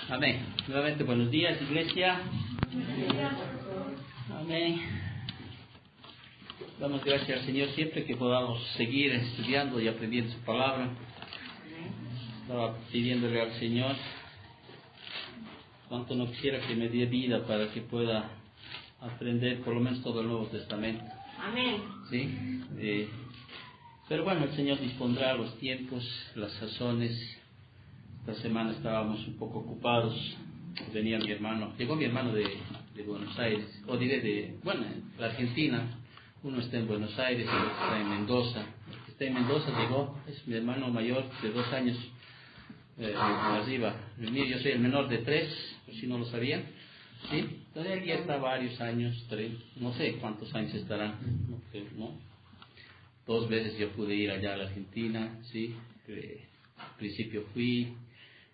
Amén. Nuevamente buenos días, iglesia. Amén. Damos gracias al Señor siempre que podamos seguir estudiando y aprendiendo su palabra. Estaba pidiéndole al Señor cuánto no quisiera que me dé vida para que pueda aprender por lo menos todo el Nuevo Testamento. Amén. ¿Sí? Pero bueno, el Señor dispondrá los tiempos, las sazones. Esta semana estábamos un poco ocupados. Venía mi hermano, llegó mi hermano de Buenos Aires, o diré de la Argentina. Uno está en Buenos Aires, el otro está en Mendoza. El que está en Mendoza llegó, es mi hermano mayor de 2 años arriba. El mío, yo soy el menor de 3, por si no lo sabían. ¿Sí? Entonces él ya está varios años, no sé cuántos años estarán, no. 2 veces yo pude ir allá a la Argentina, ¿sí? Al principio fui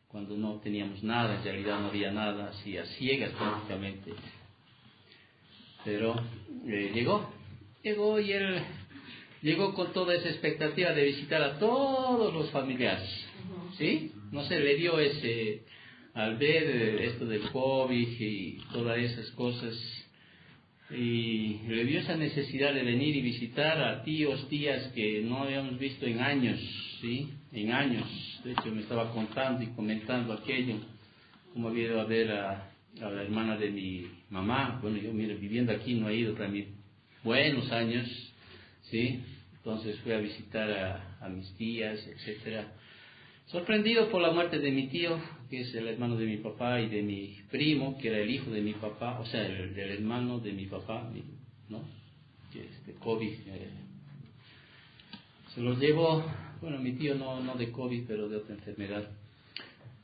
cuando no teníamos nada, en realidad no había nada, así a ciegas prácticamente. Pero llegó y él llegó con toda esa expectativa de visitar a todos los familiares, ¿sí? No sé, le dio al ver esto del COVID y todas esas cosas, y le dio esa necesidad de venir y visitar a tíos, tías que no habíamos visto en años, ¿sí? En años. De hecho me estaba contando y comentando aquello, como había ido a ver a la hermana de mi mamá. Bueno, yo viviendo aquí no he ido para mí buenos años, ¿sí? Entonces fui a visitar a mis tías, etcétera. Sorprendido por la muerte de mi tío, que es el hermano de mi papá, y de mi primo, que era el hijo de mi papá, o sea, del hermano de mi papá, ¿no? Que COVID se los llevó, bueno, mi tío no de COVID, pero de otra enfermedad.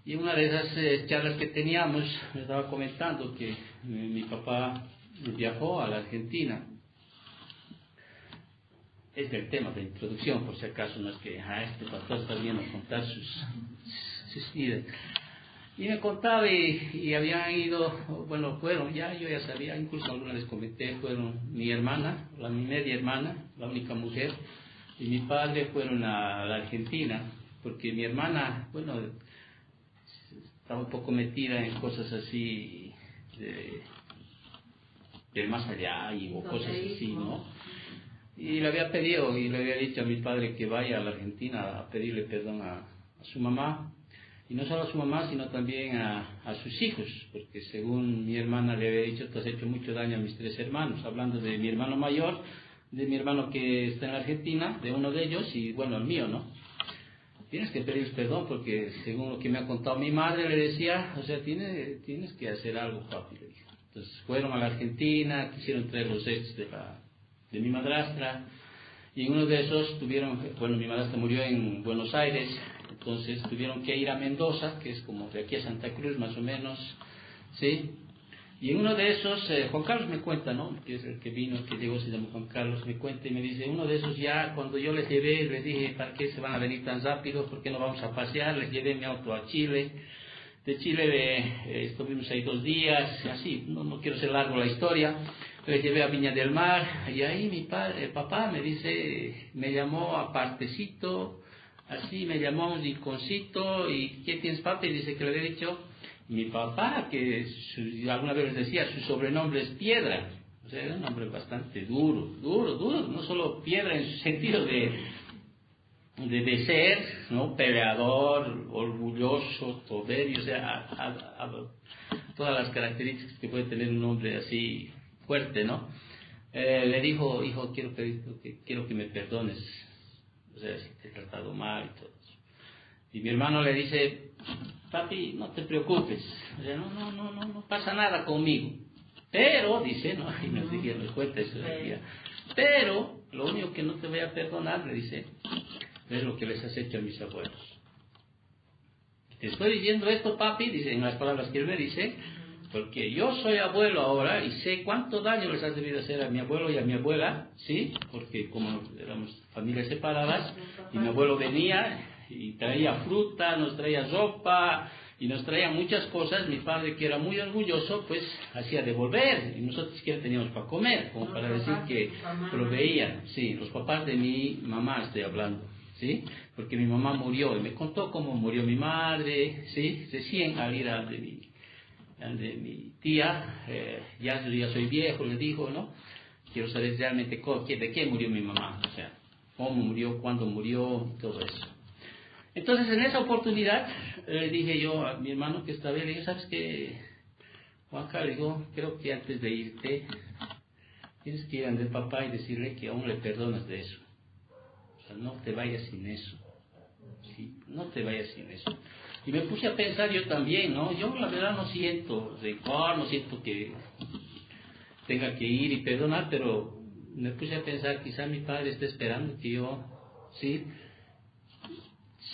Y una de esas charlas que teníamos, me estaba comentando que mi papá viajó a la Argentina. Este es el tema de introducción, por si acaso, no es que este pastor está viendo contar sus vidas. Y me contaba y habían ido, bueno, fueron, yo ya sabía, incluso alguna vez comenté, fueron mi hermana, mi media hermana, la única mujer, y mi padre fueron a la Argentina, porque mi hermana, bueno, estaba un poco metida en cosas así de más allá o cosas así, ¿no? Y le había pedido y le había dicho a mi padre que vaya a la Argentina a pedirle perdón a su mamá, y no solo a su mamá, sino también a sus hijos, porque según mi hermana le había dicho, tú has hecho mucho daño a mis 3 hermanos, hablando de mi hermano mayor, de mi hermano que está en la Argentina, de uno de ellos, y bueno, el mío, ¿no? Tienes que pedir perdón porque según lo que me ha contado mi madre, le decía, o sea, tienes que hacer algo, papi, le dijo. Entonces fueron a la Argentina, quisieron traer los ex de mi madrastra, y en uno de esos mi madrastra murió en Buenos Aires, entonces tuvieron que ir a Mendoza, que es como de aquí a Santa Cruz más o menos, ¿sí? Y en uno de esos, Juan Carlos me cuenta, ¿no? Que es el que vino, el que llegó, se llama Juan Carlos, me cuenta y me dice, uno de esos ya, cuando yo les llevé, les dije, ¿para qué se van a venir tan rápido? ¿Por qué no vamos a pasear? Les llevé mi auto a Chile. De Chile estuvimos ahí 2 días, así, no quiero ser largo la historia. Les llevé a Viña del Mar, y ahí el papá me dice, me llamó apartecito, así me llamó un rinconcito, y ¿qué tienes, papi? Dice que le había dicho mi papá, que alguna vez les decía, su sobrenombre es Piedra. O sea, era un hombre bastante duro, no solo piedra en su sentido de ser, ¿no? Peleador, orgulloso, soberbio, o sea, todas las características que puede tener un hombre así fuerte, ¿no? Le dijo, hijo, quiero que me perdones, o sea, si te he tratado mal y todo eso. Y mi hermano le dice, papi, no te preocupes, o sea, no pasa nada conmigo. Pero, dice, ¿no? Y nos cuenta eso del día. Pero, lo único que no te voy a perdonar, le dice, es lo que les has hecho a mis abuelos. Te estoy diciendo esto, papi, dice, en las palabras que él me dice, porque yo soy abuelo ahora y sé cuánto daño les has debido hacer a mi abuelo y a mi abuela, ¿sí? Porque como éramos familias separadas, y mi abuelo venía y traía fruta, nos traía ropa y nos traía muchas cosas. Mi padre, que era muy orgulloso, pues hacía devolver, y nosotros siquiera teníamos para comer, como para decir que proveían. Sí, los papás de mi mamá estoy hablando, ¿sí? Porque mi mamá murió, y me contó cómo murió mi madre, ¿sí? Recién al ir al de mi tía, ya soy viejo, le dijo, ¿no? Quiero saber realmente de qué murió mi mamá, o sea, cómo murió, cuándo murió, todo eso. Entonces, en esa oportunidad, le dije yo a mi hermano que estaba, le dije, ¿sabes qué, Juanca? Le digo, creo que antes de irte, tienes que ir a donde el papá y decirle que aún le perdonas de eso. O sea, no te vayas sin eso. ¿Sí? No te vayas sin eso. Y me puse a pensar yo también, ¿no? Yo la verdad no siento rencor, no siento que tenga que ir y perdonar, pero me puse a pensar, quizá mi padre esté esperando que yo, ¿sí?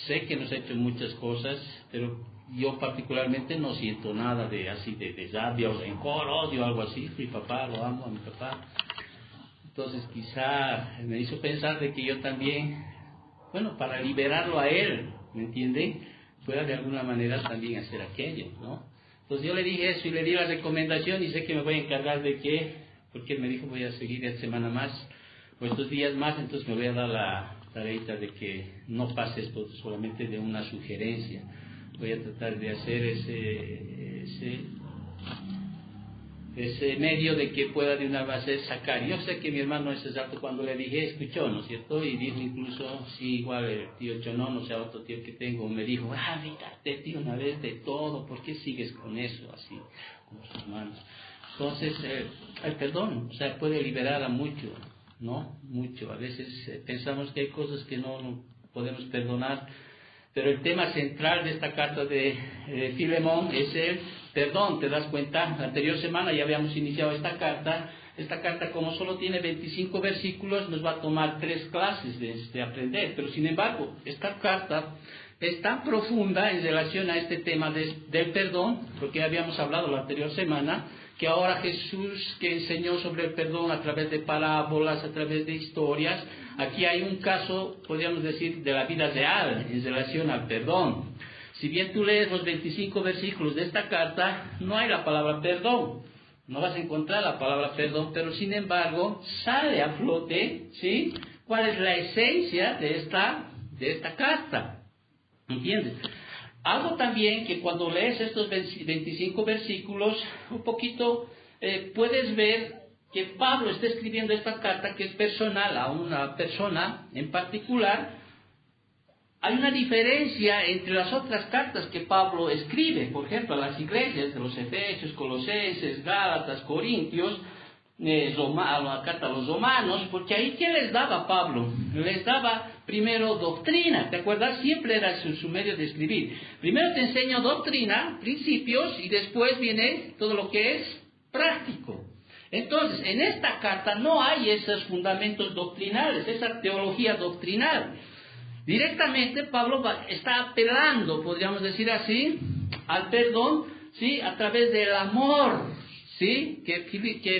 Sé que nos ha hecho muchas cosas, pero yo particularmente no siento nada de así de rabia o rencor, odio, algo así. Mi papá, lo amo a mi papá. Entonces quizá me hizo pensar de que yo también, bueno, para liberarlo a él, ¿me entienden? Pueda de alguna manera también hacer aquello, ¿no? Entonces yo le dije eso y le di la recomendación y sé que me voy a encargar de que, porque él me dijo voy a seguir esta semana más, o estos días más, entonces me voy a dar la tareita de que no pase esto solamente de una sugerencia. Voy a tratar de hacer ese medio de que pueda de una base sacar. Yo sé que mi hermano ese rato cuando le dije, escuchó, ¿no es cierto? Y dijo incluso, sí, igual el tío Chonón, o sea, otro tío que tengo, me dijo, fíjate, tío, una vez de todo, ¿por qué sigues con eso así, con los hermanos? Entonces, el perdón, o sea, puede liberar a mucho, ¿no? Mucho. A veces pensamos que hay cosas que no podemos perdonar, pero el tema central de esta carta de Filemón es el perdón. ¿Te das cuenta? La anterior semana ya habíamos iniciado esta carta. Esta carta, como solo tiene 25 versículos, nos va a tomar 3 clases de aprender. Pero sin embargo, esta carta es tan profunda en relación a este tema del perdón, porque ya habíamos hablado la anterior semana, que ahora Jesús, que enseñó sobre el perdón a través de parábolas, a través de historias, aquí hay un caso, podríamos decir, de la vida real en relación al perdón. Si bien tú lees los 25 versículos de esta carta, no hay la palabra perdón, no vas a encontrar la palabra perdón, pero sin embargo sale a flote, ¿sí? ¿Cuál es la esencia de esta carta? ¿Entiendes? Algo también que cuando lees estos 25 versículos, un poquito puedes ver que Pablo está escribiendo esta carta que es personal a una persona en particular. Hay una diferencia entre las otras cartas que Pablo escribe, por ejemplo, a las iglesias de los Efesios, Colosenses, Gálatas, Corintios, la carta a los romanos, porque ahí ¿qué les daba Pablo? Les daba primero doctrina, ¿te acuerdas? Siempre era su medio de escribir. Primero te enseño doctrina, principios, y después viene todo lo que es práctico. Entonces, en esta carta no hay esos fundamentos doctrinales, esa teología doctrinal. Directamente Pablo está apelando, podríamos decir así, al perdón, ¿sí? A través del amor, ¿sí? Que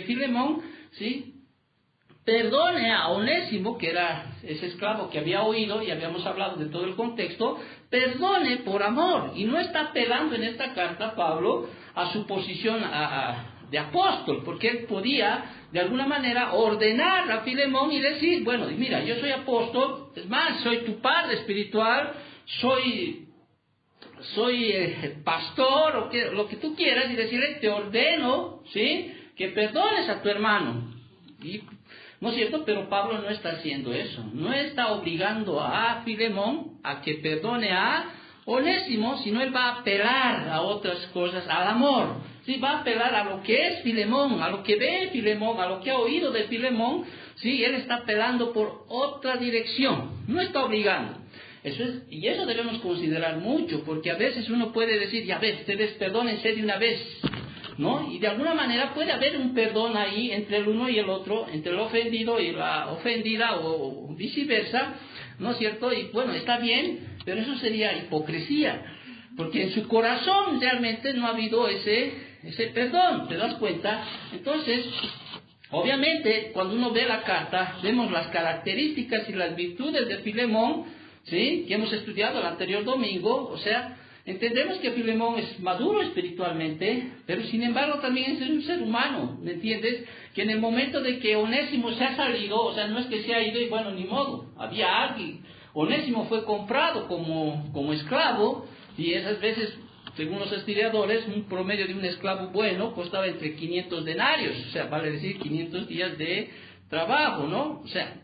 Filemón, ¿sí? Perdone a Onésimo, que era ese esclavo que había oído, y habíamos hablado de todo el contexto, perdone por amor. Y no está apelando en esta carta Pablo a su posición de apóstol, porque él podía de alguna manera ordenar a Filemón y decir, bueno, mira, yo soy apóstol, es más, soy tu padre espiritual, soy pastor, o lo que tú quieras, y decirle, te ordeno, ¿sí?, que perdones a tu hermano. Y, ¿no es cierto? Pero Pablo no está haciendo eso, no está obligando a Filemón a que perdone a Onésimo, sino él va a apelar a otras cosas, al amor. Sí, va a apelar a lo que es Filemón, a lo que ve Filemón, a lo que ha oído de Filemón. Sí, él está apelando por otra dirección, no está obligando. Y eso debemos considerar mucho, porque a veces uno puede decir, ya ves, ustedes perdónense de una vez, ¿no? Y de alguna manera puede haber un perdón ahí entre el uno y el otro, entre el ofendido y la ofendida, o viceversa, ¿no es cierto? Y bueno, está bien, pero eso sería hipocresía, porque en su corazón realmente no ha habido ese perdón, ¿te das cuenta? Entonces, obviamente, cuando uno ve la carta, vemos las características y las virtudes de Filemón, ¿sí?, que hemos estudiado el anterior domingo. O sea, entendemos que Filemón es maduro espiritualmente, pero sin embargo también es un ser humano, ¿me entiendes? Que en el momento de que Onésimo se ha salido, o sea, no es que se ha ido y bueno, ni modo, había alguien, Onésimo fue comprado como esclavo, y esas veces, según los historiadores, un promedio de un esclavo bueno costaba entre 500 denarios, o sea, vale decir 500 días de trabajo, ¿no? O sea,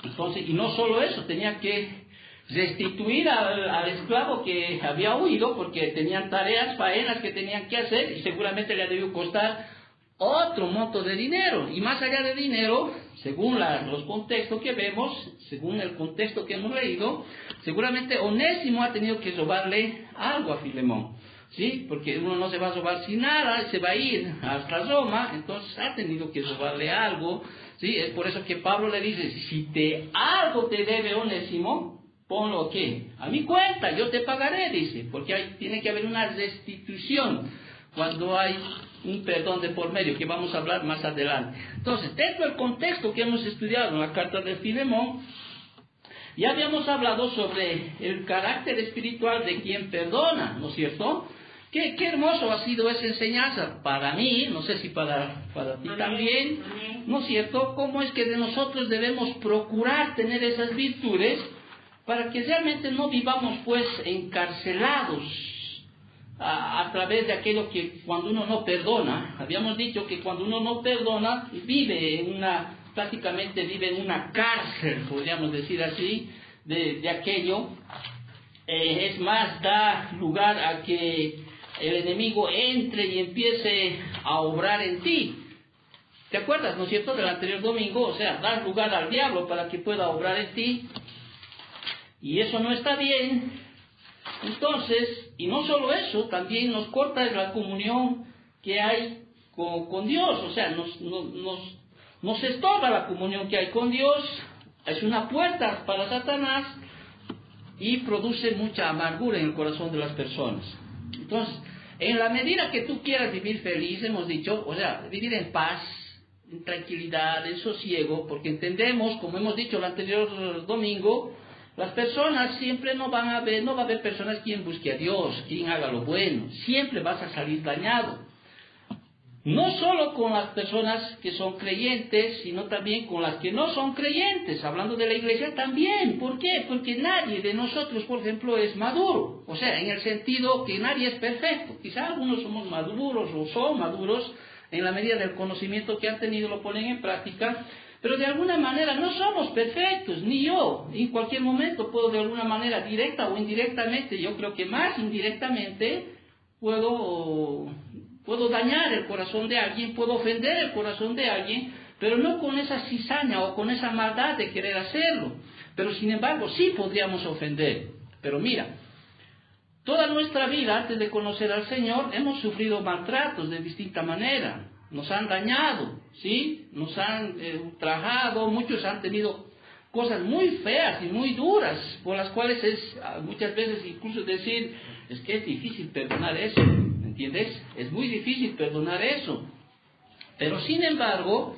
entonces, y no solo eso, tenía que restituir al esclavo que había huido, porque tenían tareas, faenas que tenían que hacer, y seguramente le debió costar otro monto de dinero. Y más allá de dinero, según los contextos que vemos, según el contexto que hemos leído, seguramente Onésimo ha tenido que robarle algo a Filemón, ¿sí? Porque uno no se va a robar sin nada, se va a ir hasta Roma, entonces ha tenido que robarle algo, ¿sí? Es por eso que Pablo le dice, si algo te debe Onésimo, ponlo aquí, a mi cuenta, yo te pagaré, dice, porque tiene que haber una restitución cuando hay un perdón de por medio, que vamos a hablar más adelante. Entonces, dentro del contexto que hemos estudiado en la carta de Filemón, ya habíamos hablado sobre el carácter espiritual de quien perdona, ¿no es cierto? Qué hermoso ha sido esa enseñanza para mí, no sé si para ti también, ¿no es cierto? Cómo es que de nosotros debemos procurar tener esas virtudes para que realmente no vivamos pues encarcelados a través de aquello que cuando uno no perdona. Habíamos dicho que cuando uno no perdona prácticamente vive en una cárcel, podríamos decir así, de aquello. Es más, da lugar a que el enemigo entre y empiece a obrar en ti. ¿Te acuerdas, no es cierto, del anterior domingo? O sea, dar lugar al diablo para que pueda obrar en ti. Y eso no está bien. Entonces, y no solo eso, también nos corta la comunión que hay con Dios. O sea, nos estorba la comunión que hay con Dios. Es una puerta para Satanás y produce mucha amargura en el corazón de las personas. Entonces, en la medida que tú quieras vivir feliz, hemos dicho, o sea, vivir en paz, en tranquilidad, en sosiego, porque entendemos, como hemos dicho el anterior domingo, las personas siempre no va a haber personas quien busque a Dios, quien haga lo bueno, siempre vas a salir dañado. No solo con las personas que son creyentes, sino también con las que no son creyentes. Hablando de la iglesia también. ¿Por qué? Porque nadie de nosotros, por ejemplo, es maduro. O sea, en el sentido que nadie es perfecto. Quizá algunos somos maduros o son maduros en la medida del conocimiento que han tenido, lo ponen en práctica. Pero de alguna manera no somos perfectos, ni yo. En cualquier momento puedo de alguna manera, directa o indirectamente, yo creo que más indirectamente, puedo dañar el corazón de alguien, puedo ofender el corazón de alguien, pero no con esa cizaña o con esa maldad de querer hacerlo. Pero sin embargo, sí podríamos ofender. Pero mira, toda nuestra vida, antes de conocer al Señor, hemos sufrido maltratos de distinta manera. Nos han dañado, ¿sí? Nos han ultrajado, muchos han tenido cosas muy feas y muy duras, por las cuales muchas veces incluso decir, es que es difícil perdonar eso, ¿me entiendes? Es muy difícil perdonar eso. Pero sin embargo,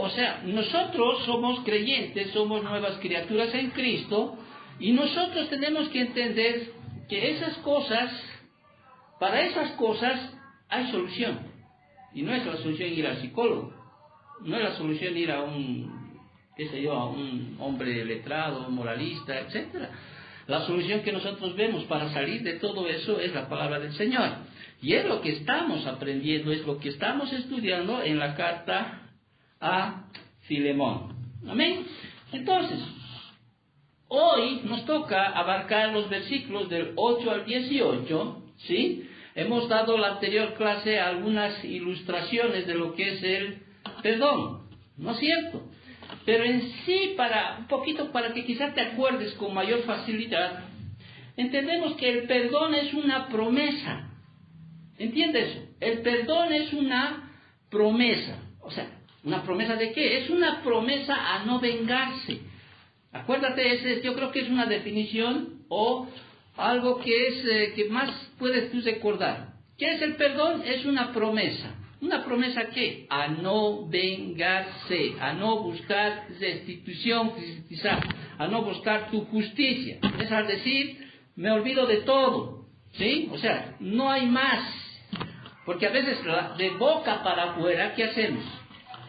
o sea, nosotros somos creyentes, somos nuevas criaturas en Cristo, y nosotros tenemos que entender que para esas cosas hay solución. Y no es la solución ir al psicólogo, no es la solución ir a un hombre letrado, moralista, etc. La solución que nosotros vemos para salir de todo eso es la palabra del Señor. Y es lo que estamos aprendiendo, es lo que estamos estudiando en la carta a Filemón. ¿Amén? Entonces, hoy nos toca abarcar los versículos del 8 al 18, ¿sí? Hemos dado la anterior clase algunas ilustraciones de lo que es el perdón, ¿no es cierto? Pero en sí, un poquito para que quizás te acuerdes con mayor facilidad, entendemos que el perdón es una promesa. ¿Entiendes eso? El perdón es una promesa. O sea, ¿una promesa de qué? Es una promesa a no vengarse. Acuérdate, yo creo que es una definición o algo que más puedes tú recordar. ¿Qué es el perdón? Es una promesa. ¿Una promesa qué? A no vengarse, a no buscar restitución, quizás, a no buscar tu justicia. Es al decir, me olvido de todo, ¿sí? O sea, no hay más. Porque a veces de boca para afuera, ¿qué hacemos?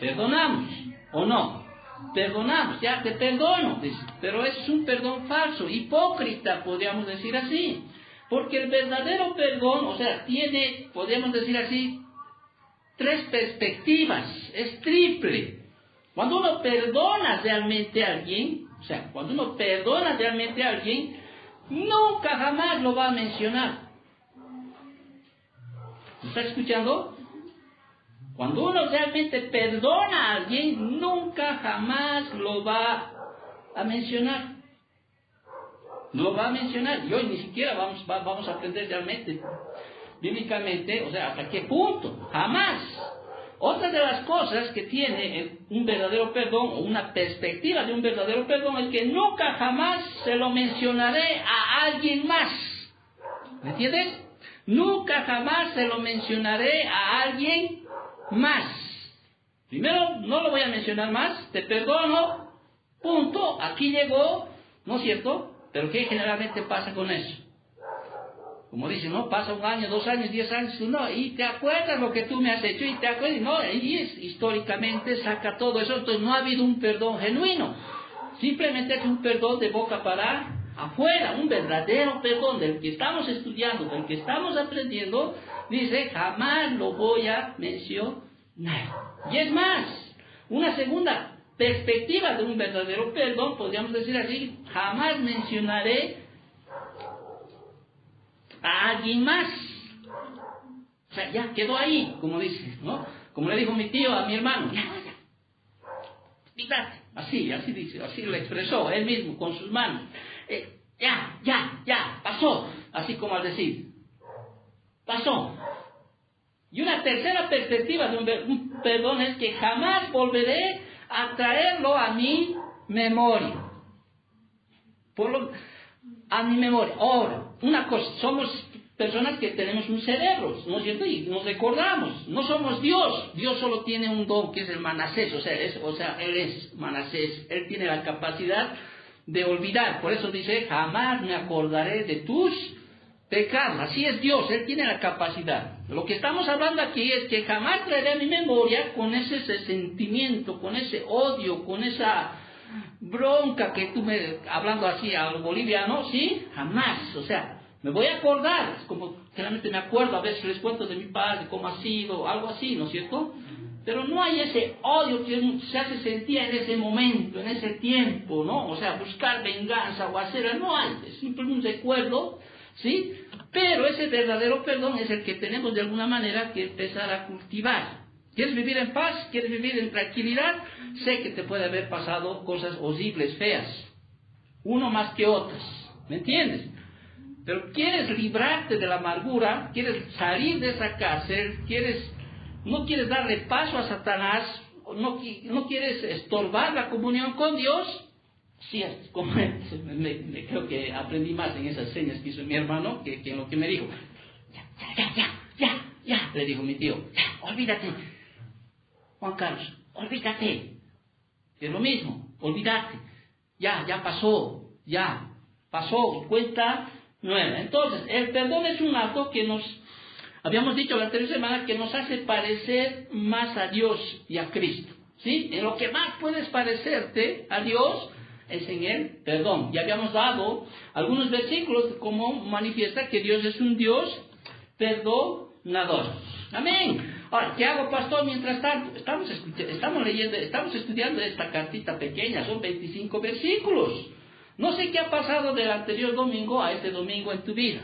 Perdonamos, ¿o no? perdonamos, ya te perdono, dice. Pero es un perdón falso, hipócrita, podríamos decir así. Porque el verdadero perdón, o sea, tiene, podríamos decir así, tres perspectivas, es triple. Cuando uno perdona realmente a alguien, o sea, cuando uno perdona realmente a alguien, nunca jamás lo va a mencionar. ¿Me está escuchando? Cuando uno realmente perdona a alguien, nunca jamás lo va a mencionar. No lo va a mencionar. Y hoy ni siquiera vamos a aprender realmente, bíblicamente, o sea, hasta qué punto. Jamás. Otra de las cosas que tiene un verdadero perdón, o una perspectiva de un verdadero perdón, es que nunca jamás se lo mencionaré a alguien más. ¿Me entiendes? Nunca jamás se lo mencionaré a alguien más. Primero, no lo voy a mencionar más, te perdono, punto, aquí llegó, ¿no es cierto? Pero ¿qué generalmente pasa con eso? Como dicen, ¿no? Pasa 1 año, 2 años, 10 años, no, y te acuerdas lo que tú me has hecho, y te acuerdas, no, históricamente saca todo eso, entonces no ha habido un perdón genuino, simplemente es un perdón de boca para afuera, un verdadero perdón del que estamos estudiando, del que estamos aprendiendo, dice, jamás lo voy a mencionar. Y es más, una segunda perspectiva de un verdadero perdón, podríamos decir así, jamás mencionaré a alguien más. O sea, ya quedó ahí, como dice, ¿no? Como le dijo mi tío a mi hermano, ya, fíjate, así dice, así lo expresó él mismo con sus manos. Ya, pasó, así como al decir, pasó. Y una tercera perspectiva de un perdón es que jamás volveré a traerlo a mi memoria. A mi memoria. Ahora, una cosa, somos personas que tenemos un cerebro, ¿no es cierto? Y nos recordamos, no somos Dios. Dios solo tiene un don que es el Manasés, o sea, Él es Manasés, Él tiene la capacidad de olvidar. Por eso dice, jamás me acordaré de tus pecados. Así es Dios, Él tiene la capacidad. Lo que estamos hablando aquí es que jamás traeré a mi memoria con ese sentimiento, con ese odio, con esa bronca que tú hablando así al boliviano, ¿sí? Jamás, o sea, me voy a acordar, es como generalmente me acuerdo, a veces les cuento de mi padre, cómo ha sido, algo así, ¿no es cierto? Pero no hay ese odio que se hace sentir en ese momento, en ese tiempo, ¿no? O sea, buscar venganza o hacer, no hay, es simplemente un recuerdo, ¿sí? Pero ese verdadero perdón es el que tenemos de alguna manera que empezar a cultivar. ¿Quieres vivir en paz? ¿Quieres vivir en tranquilidad? Sé que te puede haber pasado cosas horribles, feas, uno más que otras, ¿me entiendes? Pero quieres librarte de la amargura, quieres salir de esa cárcel, no quieres darle paso a Satanás, no quieres estorbar la comunión con Dios. Sí, como creo que aprendí más en esas señas que hizo mi hermano que en lo que me dijo. Ya, le dijo mi tío, olvídate. Juan Carlos, olvídate. Es lo mismo, olvídate. Ya pasó, cuenta nueva. Entonces, el perdón es un acto que habíamos dicho la anterior semana, que nos hace parecer más a Dios y a Cristo. ¿Sí? En lo que más puedes parecerte a Dios es en el perdón. Ya habíamos dado algunos versículos como manifiesta que Dios es un Dios perdonador. Amén. Ahora, ¿qué hago, pastor? Mientras tanto, estamos estudiando esta cartita pequeña, son 25 versículos. No sé qué ha pasado del anterior domingo a este domingo en tu vida.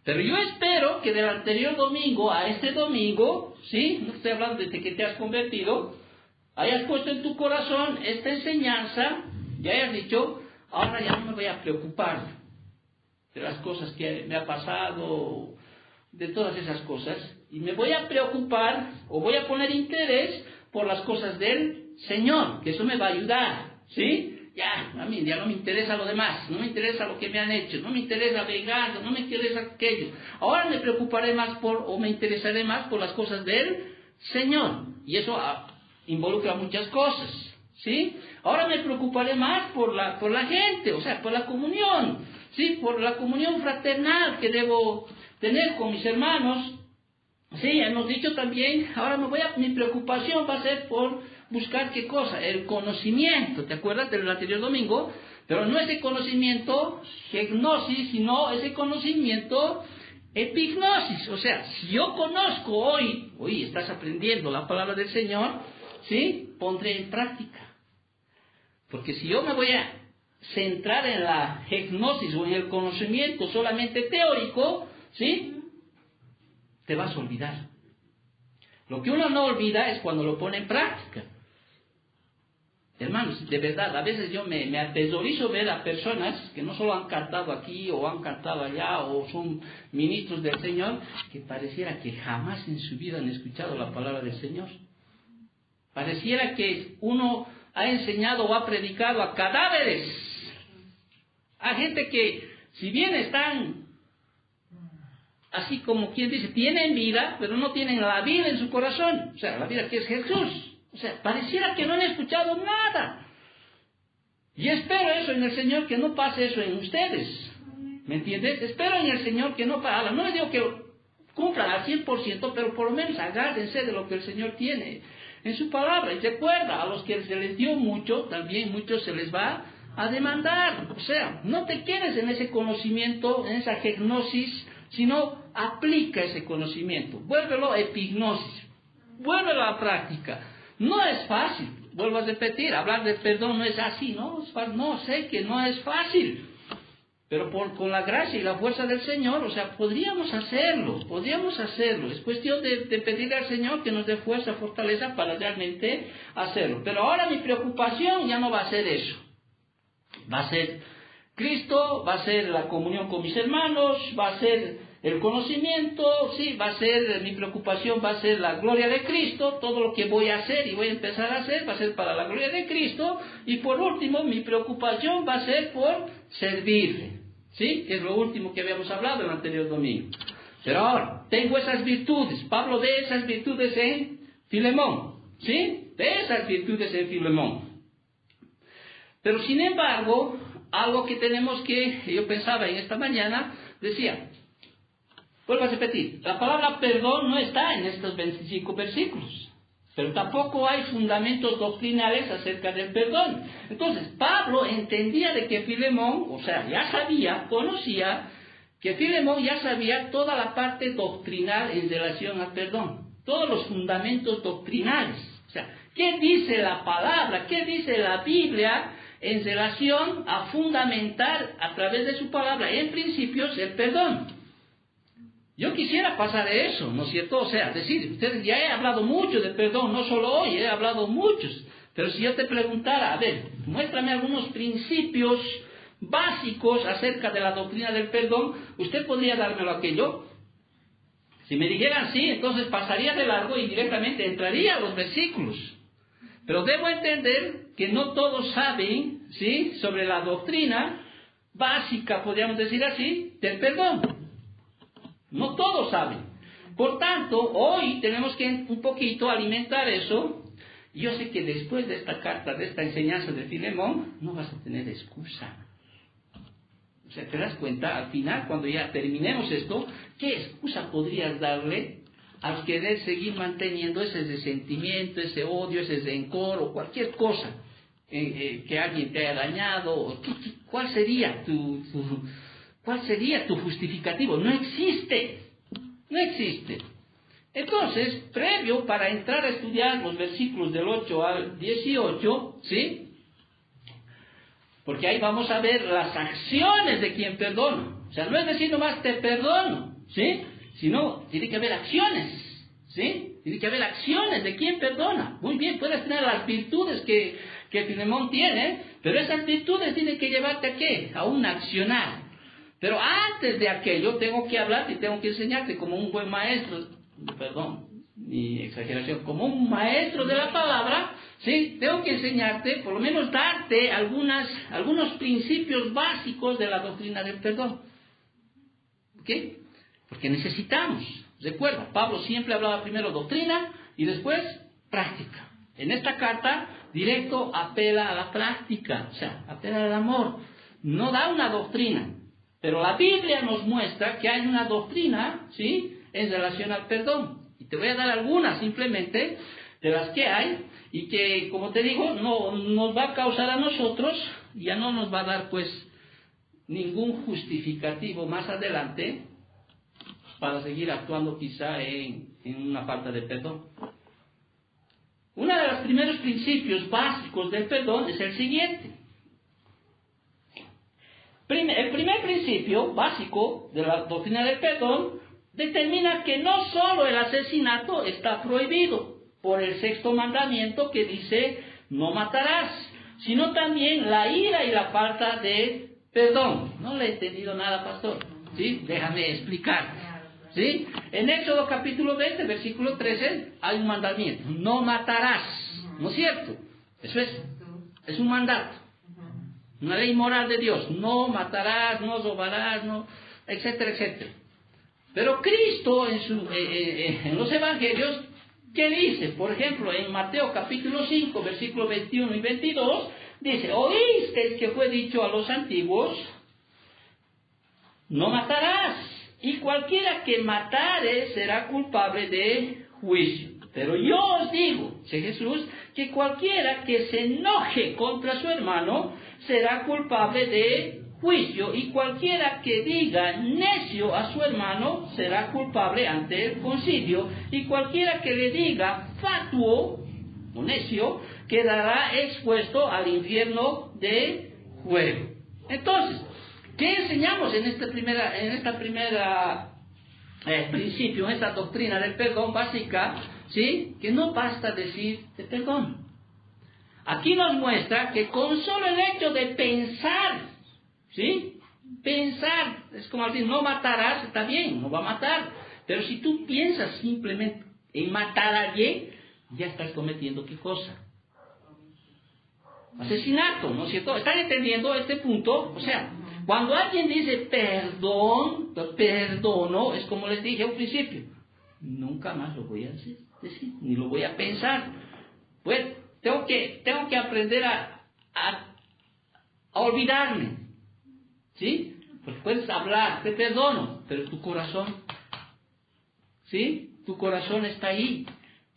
Pero yo espero que del anterior domingo a este domingo, ¿sí? No estoy hablando de que te has convertido, hayas puesto en tu corazón esta enseñanza y hayas dicho, ahora ya no me voy a preocupar de las cosas que me ha pasado, de todas esas cosas, y me voy a preocupar o voy a poner interés por las cosas del Señor, que eso me va a ayudar, ¿sí? Ya, a mí ya no me interesa lo demás, no me interesa lo que me han hecho, no me interesa venganza, no me interesa aquello. Ahora me preocuparé más me interesaré más por las cosas del Señor, y eso involucra muchas cosas, ¿sí? Ahora me preocuparé más por la gente, o sea, por la comunión, ¿sí? Por la comunión fraternal que debo tener con mis hermanos. Sí, hemos dicho también, ahora mi preocupación va a ser por buscar ¿qué cosa? El conocimiento. ¿Te acuerdas del anterior domingo? Pero no ese conocimiento gegnosis, sino ese conocimiento epignosis. O sea, si yo conozco hoy estás aprendiendo la palabra del Señor, ¿sí? Pondré en práctica. Porque si yo me voy a centrar en la gegnosis o en el conocimiento solamente teórico, ¿sí? Te vas a olvidar. Lo que uno no olvida es cuando lo pone en práctica. Hermanos, de verdad, a veces yo me aterrorizo ver a personas que no solo han cantado aquí o han cantado allá o son ministros del Señor, que pareciera que jamás en su vida han escuchado la palabra del Señor. Pareciera que uno ha enseñado o ha predicado a cadáveres, a gente que, si bien están, así como quien dice, tienen vida, pero no tienen la vida en su corazón, o sea, la vida que es Jesús. O sea, pareciera que no han escuchado nada. Y espero eso en el Señor, que no pase eso en ustedes. ¿Me entiendes? Espero en el Señor que no pase. No les digo que cumplan al 100%, pero por lo menos agárrense de lo que el Señor tiene en su palabra. Y recuerda, a los que se les dio mucho, también mucho se les va a demandar. O sea, no te quedes en ese conocimiento, en esa gegnosis, sino aplica ese conocimiento. Vuélvelo epignosis. Vuélvelo a la práctica. No es fácil, vuelvo a repetir, hablar de perdón no es así, no, sé que no es fácil, pero con la gracia y la fuerza del Señor, o sea, podríamos hacerlo, es cuestión de pedirle al Señor que nos dé fuerza, fortaleza para realmente hacerlo. Pero ahora mi preocupación ya no va a ser eso, va a ser Cristo, va a ser la comunión con mis hermanos, va a ser el conocimiento, sí, va a ser, mi preocupación va a ser la gloria de Cristo, todo lo que voy a hacer y voy a empezar a hacer va a ser para la gloria de Cristo, y por último, mi preocupación va a ser por servirle, ¿sí? Que es lo último que habíamos hablado el anterior domingo. Pero ahora, tengo esas virtudes, Pablo ve esas virtudes en Filemón, ¿sí? Ve esas virtudes en Filemón. Pero sin embargo, algo que tenemos que, yo pensaba en esta mañana, decía, vuelvo a repetir, la palabra perdón no está en estos 25 versículos, pero tampoco hay fundamentos doctrinales acerca del perdón. Entonces, Pablo entendía de que Filemón, o sea, ya sabía, conocía, que Filemón ya sabía toda la parte doctrinal en relación al perdón, todos los fundamentos doctrinales. O sea, ¿qué dice la palabra? ¿Qué dice la Biblia en relación a fundamentar a través de su palabra, en principios, el perdón? Yo quisiera pasar de eso, ¿no es cierto? O sea, decir, ustedes ya he hablado mucho de perdón, no solo hoy, he hablado muchos. Pero si yo te preguntara, a ver, muéstrame algunos principios básicos acerca de la doctrina del perdón, ¿usted podría dármelo aquello? Si me dijeran sí, entonces pasaría de largo y directamente entraría a los versículos. Pero debo entender que no todos saben, ¿sí?, sobre la doctrina básica, podríamos decir así, del perdón. No todos saben. Por tanto, hoy tenemos que un poquito alimentar eso. Y yo sé que después de esta carta, de esta enseñanza de Filemón, no vas a tener excusa. O sea, ¿te das cuenta? Al final, cuando ya terminemos esto, ¿qué excusa podrías darle al querer seguir manteniendo ese resentimiento, ese odio, ese rencor o cualquier cosa que alguien te haya dañado? ¿Cuál sería tu justificativo? No existe. Entonces, previo para entrar a estudiar los versículos del 8 al 18, ¿sí? Porque ahí vamos a ver las acciones de quien perdona. O sea, no es decir nomás te perdono, ¿sí? Sino tiene que haber acciones, ¿sí? Tiene que haber acciones de quien perdona. Muy bien, puedes tener las virtudes que Filemón tiene, pero esas virtudes tienen que llevarte ¿a qué? A un accionar. Pero antes de aquello tengo que hablarte y tengo que enseñarte como un buen maestro, perdón, mi exageración, como un maestro de la palabra, ¿sí? Tengo que enseñarte, por lo menos darte algunos principios básicos de la doctrina del perdón. ¿Ok? Porque necesitamos, recuerda, Pablo siempre hablaba primero doctrina y después práctica. En esta carta, directo apela a la práctica, o sea, apela al amor. No da una doctrina. Pero la Biblia nos muestra que hay una doctrina, ¿sí?, en relación al perdón. Y te voy a dar algunas simplemente, de las que hay, y que, como te digo, no nos va a causar a nosotros, ya no nos va a dar pues ningún justificativo más adelante para seguir actuando quizá en una falta de perdón. Uno de los primeros principios básicos del perdón es el siguiente. El primer principio básico de la doctrina del perdón determina que no solo el asesinato está prohibido por el sexto mandamiento que dice no matarás, sino también la ira y la falta de perdón. No le he entendido nada, pastor. ¿Sí? Déjame explicar. ¿Sí? En Éxodo capítulo 20, versículo 13, hay un mandamiento: no matarás. ¿No es cierto? Eso es un mandato. Una ley moral de Dios. No matarás, no robarás, no, etcétera, etcétera. Pero Cristo en los evangelios, ¿qué dice? Por ejemplo, en Mateo capítulo 5, versículos 21 y 22, dice: oísteis que fue dicho a los antiguos, no matarás, y cualquiera que matare será culpable de juicio. Pero yo os digo, dice Jesús, que cualquiera que se enoje contra su hermano será culpable de juicio, y cualquiera que diga necio a su hermano será culpable ante el concilio, y cualquiera que le diga fatuo o necio quedará expuesto al infierno de fuego. Entonces, ¿qué enseñamos en esta primera principio, en esta doctrina del perdón básica? ¿Sí? Que no basta decir te perdono. Aquí nos muestra que con solo el hecho de pensar, ¿sí? Pensar, es como decir, no matarás, está bien, no va a matar. Pero si tú piensas simplemente en matar a alguien, ya estás cometiendo ¿qué cosa? Asesinato, ¿no es cierto? ¿Están entendiendo este punto? O sea, cuando alguien dice perdón, perdono, es como les dije al principio, nunca más lo voy a decir, ni lo voy a pensar. Pues tengo que aprender a olvidarme, ¿sí? Pues puedes hablar, te perdono, pero tu corazón, ¿sí? Tu corazón está ahí.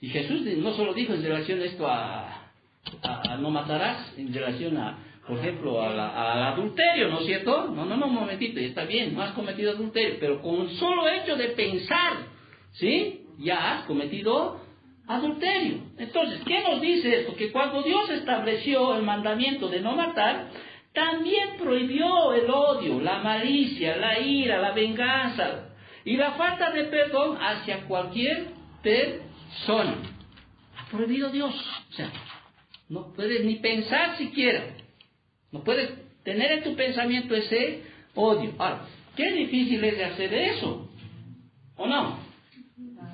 Y Jesús no solo dijo en relación a esto a no matarás, en relación a, por ejemplo, al adulterio, ¿no es cierto? No, un momentito, está bien, no has cometido adulterio, pero con solo hecho de pensar, ¿sí? Ya has cometido adulterio. Entonces, ¿qué nos dice esto? Que cuando Dios estableció el mandamiento de no matar, también prohibió el odio, la malicia, la ira, la venganza y la falta de perdón hacia cualquier persona. Ha prohibido Dios. O sea, no puedes ni pensar siquiera. No puedes tener en tu pensamiento ese odio. Ahora, qué difícil es de hacer eso, ¿o no?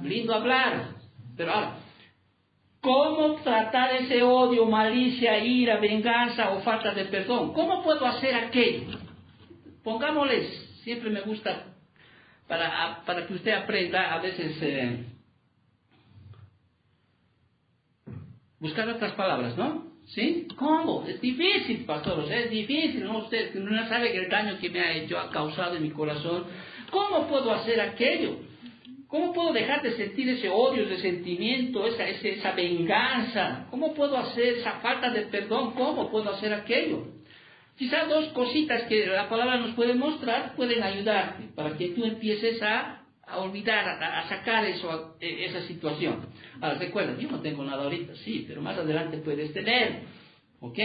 Lindo hablar, pero ahora, ¿cómo tratar ese odio, malicia, ira, venganza o falta de perdón? ¿Cómo puedo hacer aquello? Pongámosles, siempre me gusta, para que usted aprenda a veces buscar otras palabras, ¿no? ¿Sí? ¿Cómo? Es difícil, pastor, o sea, es difícil, ¿no? Usted no sabe el daño que me ha hecho, ha causado en mi corazón. ¿Cómo puedo hacer aquello? ¿Cómo puedo dejar de sentir ese odio, ese sentimiento, esa venganza? ¿Cómo puedo hacer esa falta de perdón? ¿Cómo puedo hacer aquello? Quizás dos cositas que la palabra nos puede mostrar pueden ayudarte para que tú empieces a olvidar, a sacar esa situación. Ahora, recuerda, yo no tengo nada ahorita, sí, pero más adelante puedes tener, ¿ok?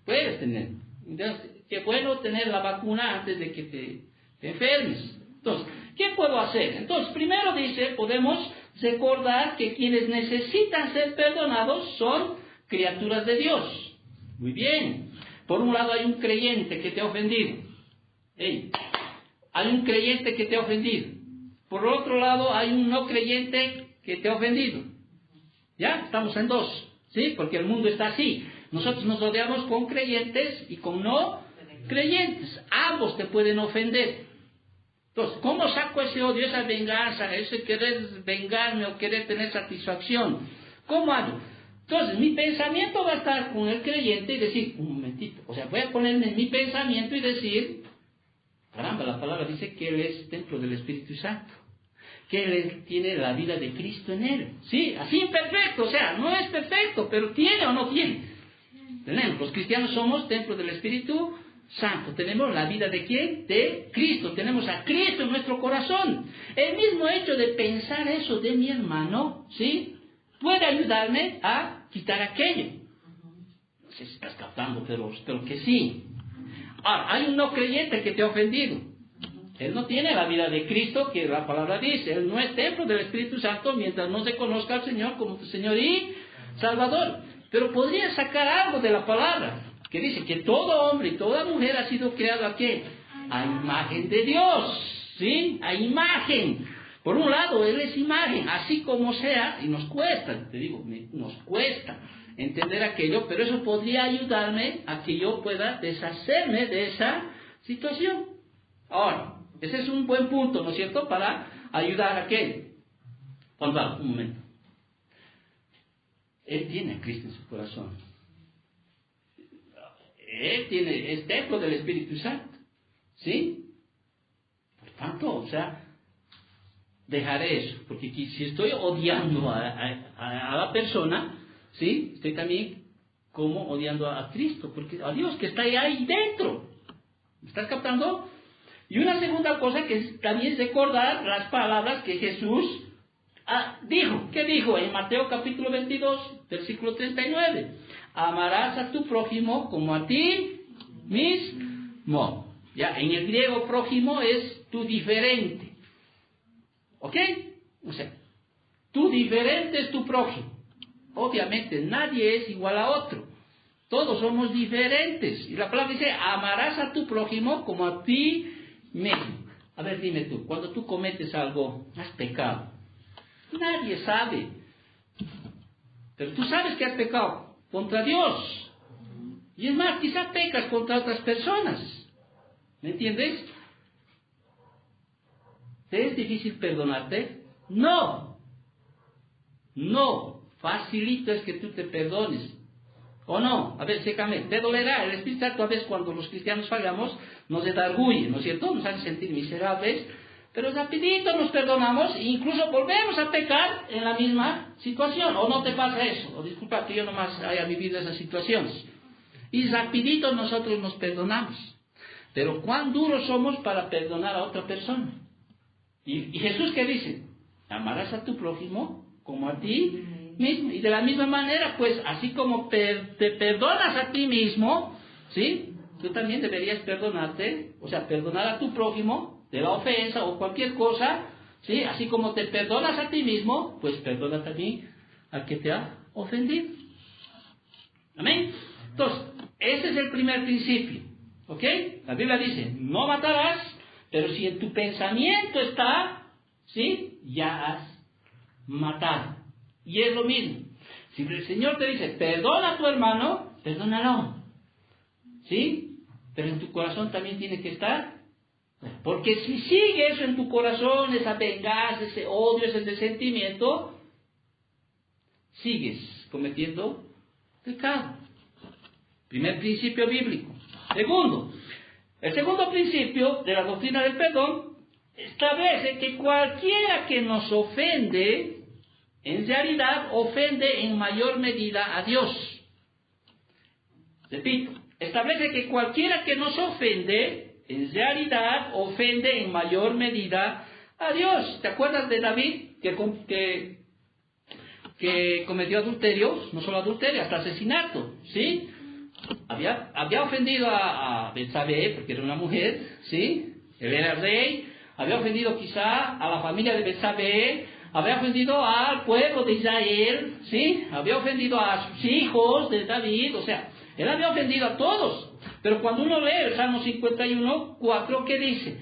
Puedes tener. Entonces, qué bueno tener la vacuna antes de que te enfermes. Entonces, ¿qué puedo hacer? Entonces, primero dice, podemos recordar que quienes necesitan ser perdonados son criaturas de Dios. Muy bien. Por un lado hay un creyente que te ha ofendido. Hay un creyente que te ha ofendido. Por otro lado hay un no creyente que te ha ofendido. ¿Ya? Estamos en dos. ¿Sí? Porque el mundo está así. Nosotros nos rodeamos con creyentes y con no creyentes. Ambos te pueden ofender. Entonces, ¿cómo saco ese odio, esa venganza, ese querer vengarme o querer tener satisfacción? ¿Cómo hago? Entonces, mi pensamiento va a estar con el creyente y decir, un momentito, o sea, voy a ponerme en mi pensamiento y decir, caramba, la palabra dice que Él es templo del Espíritu Santo. que él tiene la vida de Cristo en él. Sí, así imperfecto, o sea, no es perfecto, pero tiene o no tiene. Tenemos, los cristianos somos templo del Espíritu Santo. Tenemos la vida de ¿quién? De Cristo. Tenemos a Cristo en nuestro corazón. El mismo hecho de pensar eso de mi hermano, ¿sí?, puede ayudarme a quitar aquello. No sé si estás captando, pero que sí. Ahora, hay un no creyente que te ha ofendido. Él no tiene la vida de Cristo, que la palabra dice. Él no es templo del Espíritu Santo mientras no se conozca al Señor como tu Señor y Salvador. Pero podría sacar algo de la palabra, que dice que todo hombre y toda mujer ha sido creado ¿a qué? A imagen de Dios, ¿sí? A imagen. Por un lado, Él es imagen, así como sea, y nos cuesta, te digo, nos cuesta entender aquello, pero eso podría ayudarme a que yo pueda deshacerme de esa situación. Ahora, ese es un buen punto, ¿no es cierto?, para ayudar a aquello. Juan Pablo, un momento. Él tiene a Cristo en su corazón. Él es templo del Espíritu Santo. ¿Sí? Por tanto, o sea, dejaré eso. Porque si estoy odiando a la persona, ¿sí?, estoy también como odiando a Cristo. Porque a Dios que está ahí dentro. ¿Me estás captando? Y una segunda cosa que también es recordar las palabras que Jesús dijo. ¿Qué dijo? En Mateo capítulo 22, versículo 39. Amarás a tu prójimo como a ti mismo. Ya, en el griego prójimo es tu diferente. ¿Ok? O sea, tu diferente es tu prójimo. Obviamente nadie es igual a otro. Todos somos diferentes. Y la palabra dice, amarás a tu prójimo como a ti mismo. A ver, dime tú, cuando tú cometes algo, has pecado. Nadie sabe. Pero tú sabes que has pecado contra Dios. Y es más, quizás pecas contra otras personas. ¿Me entiendes? ¿Te es difícil perdonarte? No. No. Facilito es que tú te perdones. ¿O no? A ver, sécame. Te dolerá. El Espíritu Santo a veces cuando los cristianos fallamos nos redarguye, ¿no es cierto? Nos hace sentir miserables. Pero rapidito nos perdonamos e incluso volvemos a pecar en la misma situación. ¿O no te pasa eso? O disculpa que yo nomás haya vivido esas situaciones. Y rapidito nosotros nos perdonamos. Pero ¿cuán duros somos para perdonar a otra persona? Y Jesús, ¿qué dice? Amarás a tu prójimo como a ti mismo. Y de la misma manera, pues, así como te perdonas a ti mismo, ¿sí?, tú también deberías perdonarte, o sea, perdonar a tu prójimo de la ofensa o cualquier cosa, ¿sí? Así como te perdonas a ti mismo, pues perdona también al que te ha ofendido. ¿Amén? Entonces, ese es el primer principio, ¿ok? La Biblia dice, no matarás, pero si en tu pensamiento está, ¿sí?, ya has matado. Y es lo mismo. Si el Señor te dice, perdona a tu hermano, perdónalo. ¿Sí? Pero en tu corazón también tiene que estar. Porque si sigue eso en tu corazón, esa venganza, ese odio, ese resentimiento, sigues cometiendo pecado. Primer principio bíblico. Segundo, el segundo principio de la doctrina del perdón establece que cualquiera que nos ofende, en realidad ofende en mayor medida a Dios. Repito, establece que cualquiera que nos ofende, en realidad ofende en mayor medida a Dios. ¿Te acuerdas de David que cometió adulterio? No solo adulterio, hasta asesinato, ¿sí? Había ofendido a Betsabé, porque era una mujer, ¿sí? Él era rey. Había ofendido quizá a la familia de Betsabé. Había ofendido al pueblo de Israel, ¿sí? Había ofendido a sus hijos de David, o sea, él había ofendido a todos. Pero cuando uno lee el Salmo 51, 4, ¿qué dice?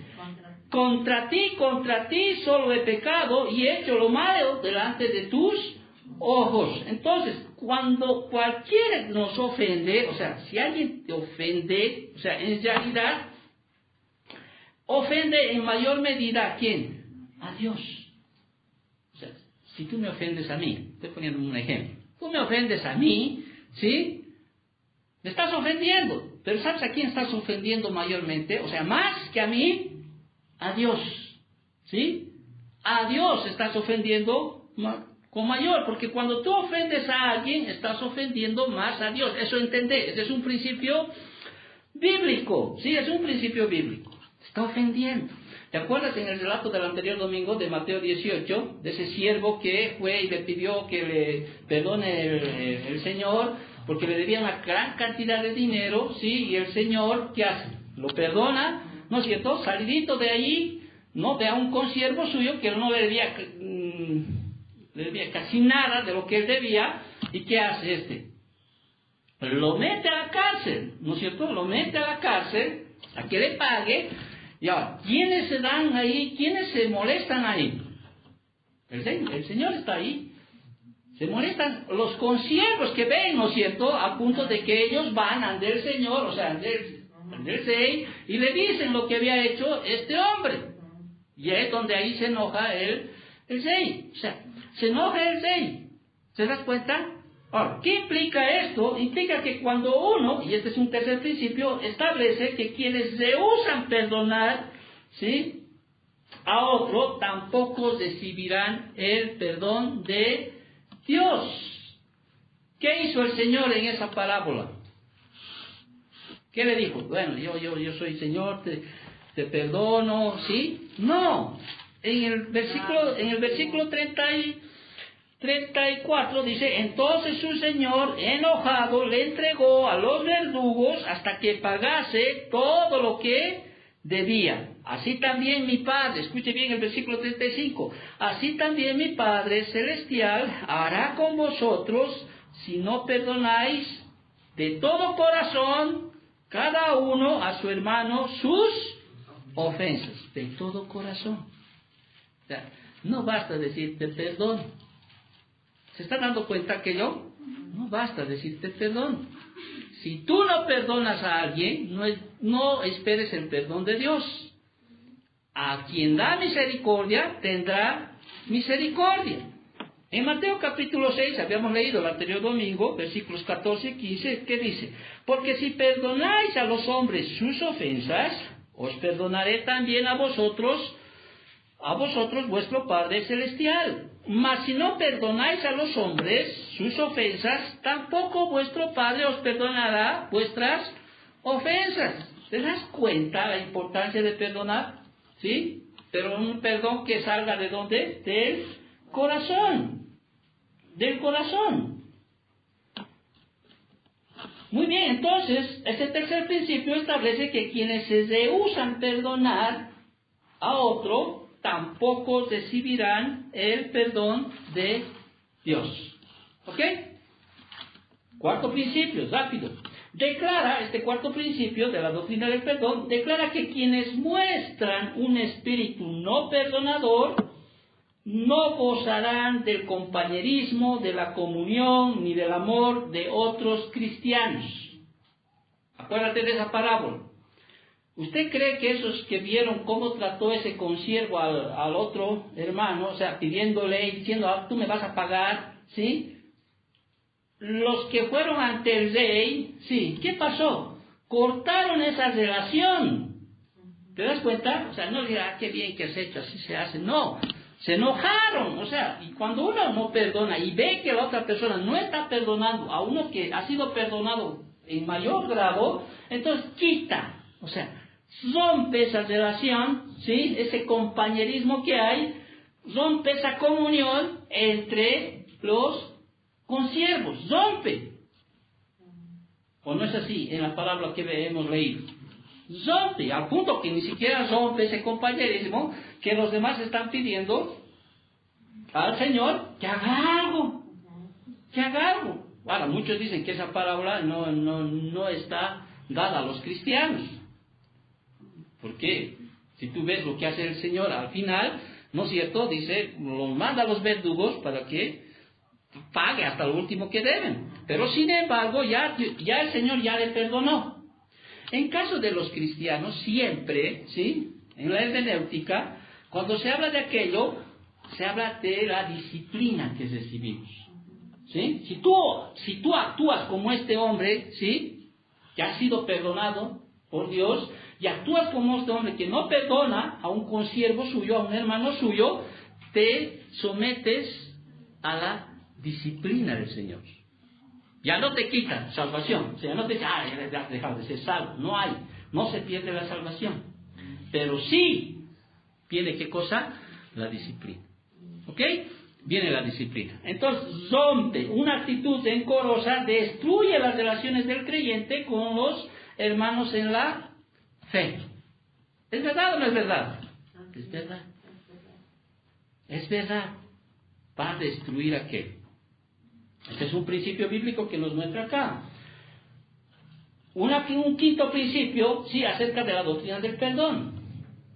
Contra ti solo he pecado y he hecho lo malo delante de tus ojos. Entonces, cuando cualquiera nos ofende, o sea, si alguien te ofende, o sea, en realidad, ofende en mayor medida ¿a quién? A Dios. O sea, si tú me ofendes a mí, estoy poniendo un ejemplo, tú me ofendes a mí, ¿sí? Me estás ofendiendo, pero ¿sabes a quién estás ofendiendo mayormente? O sea, más que a mí, a Dios, ¿sí? a Dios estás ofendiendo con mayor, porque cuando tú ofendes a alguien, estás ofendiendo más a Dios. Eso entendé, ese es un principio bíblico, sí, es un principio bíblico. Está ofendiendo. ¿Te acuerdas en el relato del anterior domingo de Mateo 18, de ese siervo que fue y le pidió que le perdone el Señor, porque le debía una gran cantidad de dinero, sí, y el Señor, ¿qué hace? Lo perdona, ¿no es cierto? Salidito de ahí, no, ve a un consiervo suyo que no le debía casi nada de lo que él debía, ¿y qué hace este? Lo mete a la cárcel, ¿no es cierto? Lo mete a la cárcel, a que le pague. Y ahora, ¿quiénes se dan ahí? ¿Quiénes se molestan ahí? El Señor está ahí. Se molestan los consiervos que ven, ¿no es cierto? A punto de que ellos van ante el Señor, o sea, ante el rey, y le dicen lo que había hecho este hombre. Y es donde ahí se enoja el rey. O sea, se enoja el rey. ¿Se das cuenta? Ahora, ¿qué implica esto? Implica que cuando uno, y este es un tercer principio, establece que quienes rehusan perdonar, ¿sí?, a otro, tampoco recibirán el perdón de Dios. ¿Qué hizo el Señor en esa parábola? ¿Qué le dijo? Bueno, yo soy Señor, te perdono, ¿sí? No. En el versículo 34 dice, entonces su señor, enojado, le entregó a los verdugos hasta que pagase todo lo que debía. Así también mi Padre, escuche bien el versículo 35, así también mi Padre Celestial hará con vosotros si no perdonáis de todo corazón cada uno a su hermano sus ofensas. De todo corazón. O sea, no basta decirte perdón. ¿Se está dando cuenta que no basta decirte perdón? Si tú no perdonas a alguien, no esperes el perdón de Dios. A quien da misericordia, tendrá misericordia. En Mateo capítulo 6, habíamos leído el anterior domingo, versículos 14 y 15, ¿qué dice? Porque si perdonáis a los hombres sus ofensas, os perdonaré también a vosotros vuestro Padre Celestial. Mas si no perdonáis a los hombres sus ofensas, tampoco vuestro Padre os perdonará vuestras ofensas. ¿Te das cuenta la importancia de perdonar? ¿Sí? Pero un perdón que salga ¿de dónde? Del corazón. Del corazón. Muy bien, entonces, este tercer principio establece que quienes se rehúsan perdonar a otro, tampoco recibirán el perdón de Dios. ¿Ok? Cuarto principio, rápido. Declara, este cuarto principio de la doctrina del perdón, declara que quienes muestran un espíritu no perdonador, no gozarán del compañerismo, de la comunión, ni del amor de otros cristianos. Acuérdate de esa parábola. ¿Usted cree que esos que vieron cómo trató ese consiervo al otro hermano, o sea, pidiéndole y diciendo, tú me vas a pagar, ¿sí? Los que fueron ante el rey, ¿sí? ¿Qué pasó? Cortaron esa relación. ¿Te das cuenta? O sea, no dirá, qué bien que has hecho, así se hace. No, se enojaron. O sea, y cuando uno no perdona y ve que la otra persona no está perdonando a uno que ha sido perdonado en mayor grado, entonces quita. O sea, rompe esa relación, ¿sí? Ese compañerismo que hay, rompe esa comunión entre los consiervos, rompe. ¿O no es así en la palabra que hemos leído? Rompe, al punto que ni siquiera rompe ese compañerismo que los demás están pidiendo al Señor que haga algo. Que haga algo. Ahora, muchos dicen que esa parábola no está dada a los cristianos. ¿Por qué? Si tú ves lo que hace el Señor al final, ¿no es cierto? Dice, los manda a los verdugos para que pague hasta lo último que deben. Pero sin embargo, ya el Señor ya le perdonó. En caso de los cristianos, siempre, ¿sí? En la hermenéutica, cuando se habla de aquello, se habla de la disciplina que recibimos. ¿Sí? Si tú actúas como este hombre, ¿sí? Que ha sido perdonado por Dios, y actúas como este hombre que no perdona a un consiervo suyo, a un hermano suyo, te sometes a la disciplina del Señor. Ya no te quita salvación, o sea, no te dice, ya has dejado de ser salvo. No se pierde la salvación. Pero sí viene, ¿qué cosa? La disciplina. ¿Ok? Viene la disciplina. Entonces, rompe una actitud encorosa, destruye las relaciones del creyente con los hermanos en la fe. ¿Es verdad o no es verdad? Es verdad. Es verdad. Va a destruir aquel. Este es un principio bíblico que nos muestra acá. Un quinto principio, sí, acerca de la doctrina del perdón.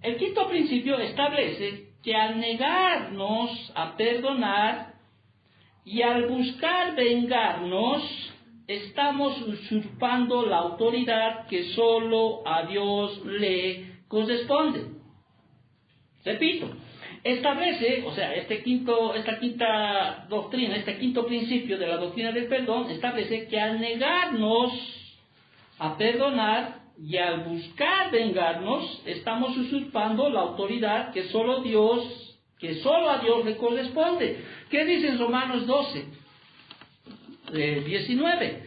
El quinto principio establece que al negarnos a perdonar y al buscar vengarnos, estamos usurpando la autoridad que solo a Dios le corresponde. Repito, establece, o sea, esta quinta doctrina, este quinto principio de la doctrina del perdón, establece que al negarnos a perdonar y al buscar vengarnos, estamos usurpando la autoridad que solo a Dios le corresponde. ¿Qué dice en Romanos 12, 19?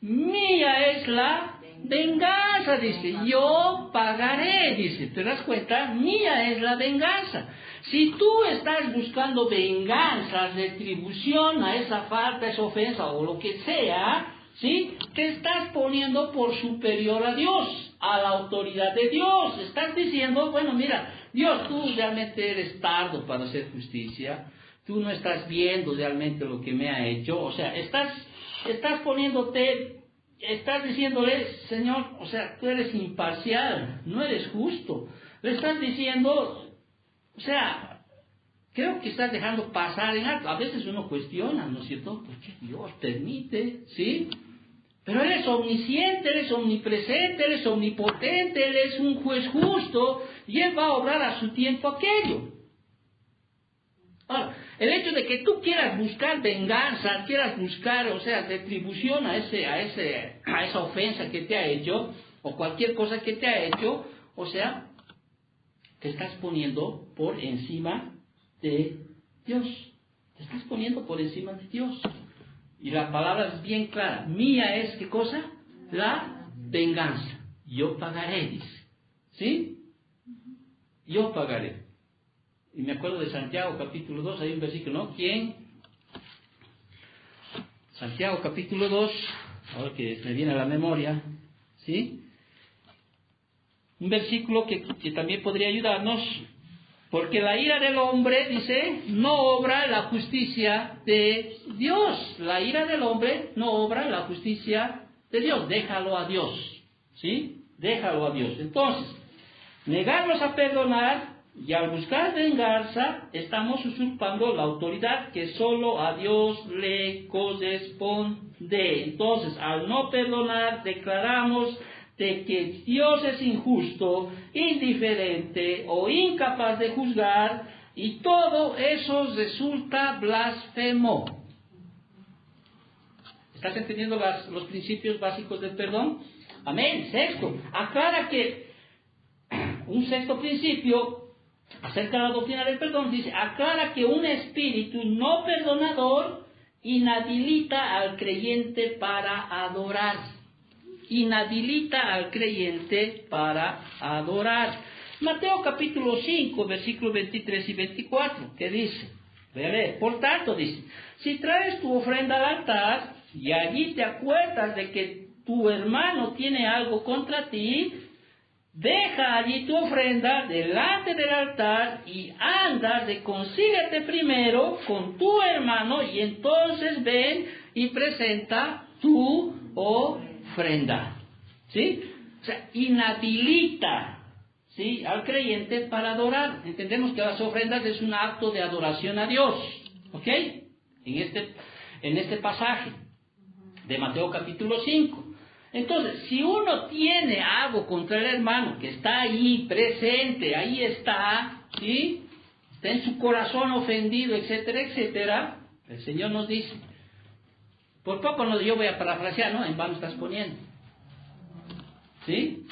Mía es la venganza, dice, yo pagaré, dice. ¿Te das cuenta? Mía es la venganza. Si tú estás buscando venganza, retribución a esa falta, esa ofensa o lo que sea, ¿sí? Te estás poniendo por superior a Dios, a la autoridad de Dios. Estás diciendo, bueno, mira, Dios, tú realmente eres tardo para hacer justicia. Tú no estás viendo realmente lo que me ha hecho. O sea, estás diciéndole, Señor, o sea, tú eres imparcial, no eres justo. Le estás diciendo, o sea, creo que estás dejando pasar en algo. A veces uno cuestiona, ¿no es cierto? ¿Por qué Dios permite? ¿Sí? Pero Él es omnisciente, Él es omnipresente, Él es omnipotente, Él es un juez justo, y Él va a obrar a su tiempo aquello. Ahora, el hecho de que tú quieras buscar venganza, quieras buscar, o sea, retribución a esa ofensa que te ha hecho, o cualquier cosa que te ha hecho, o sea, te estás poniendo por encima de Dios. Te estás poniendo por encima de Dios. Y la palabra es bien clara. Mía es, ¿qué cosa? La venganza. Yo pagaré, dice. ¿Sí? Yo pagaré. Y me acuerdo de Santiago capítulo 2, hay un versículo, ¿no? ¿Quién? Santiago capítulo 2, ahora que me viene a la memoria, ¿sí? Un versículo que también podría ayudarnos, porque la ira del hombre, dice, no obra la justicia de Dios. La ira del hombre no obra la justicia de Dios. Déjalo a Dios, ¿sí? Déjalo a Dios. Entonces, negarnos a perdonar y al buscar venganza, estamos usurpando la autoridad que solo a Dios le corresponde. Entonces, al no perdonar, declaramos de que Dios es injusto, indiferente o incapaz de juzgar, y todo eso resulta blasfemo. ¿Estás entendiendo los principios básicos del perdón? Amén. Sexto, aclara que un sexto principio acerca de la doctrina del perdón, dice, aclara que un espíritu no perdonador inhabilita al creyente para adorar. Inhabilita al creyente para adorar. Mateo capítulo 5, versículos 23 y 24, ¿qué dice? Voy a leer. Por tanto, dice, si traes tu ofrenda al altar y allí te acuerdas de que tu hermano tiene algo contra ti, deja allí tu ofrenda delante del altar y anda, reconcíliate primero con tu hermano y entonces ven y presenta tu ofrenda. ¿Sí? O sea, inhabilita, ¿sí?, al creyente para adorar. Entendemos que las ofrendas es un acto de adoración a Dios. ¿Ok? En este pasaje de Mateo capítulo 5. Entonces, si uno tiene algo contra el hermano que está ahí presente, ahí está, ¿sí?, está en su corazón ofendido, etcétera, etcétera, el Señor nos dice, por poco no, yo voy a parafrasear, ¿no? En vano estás poniendo. ¿Sí?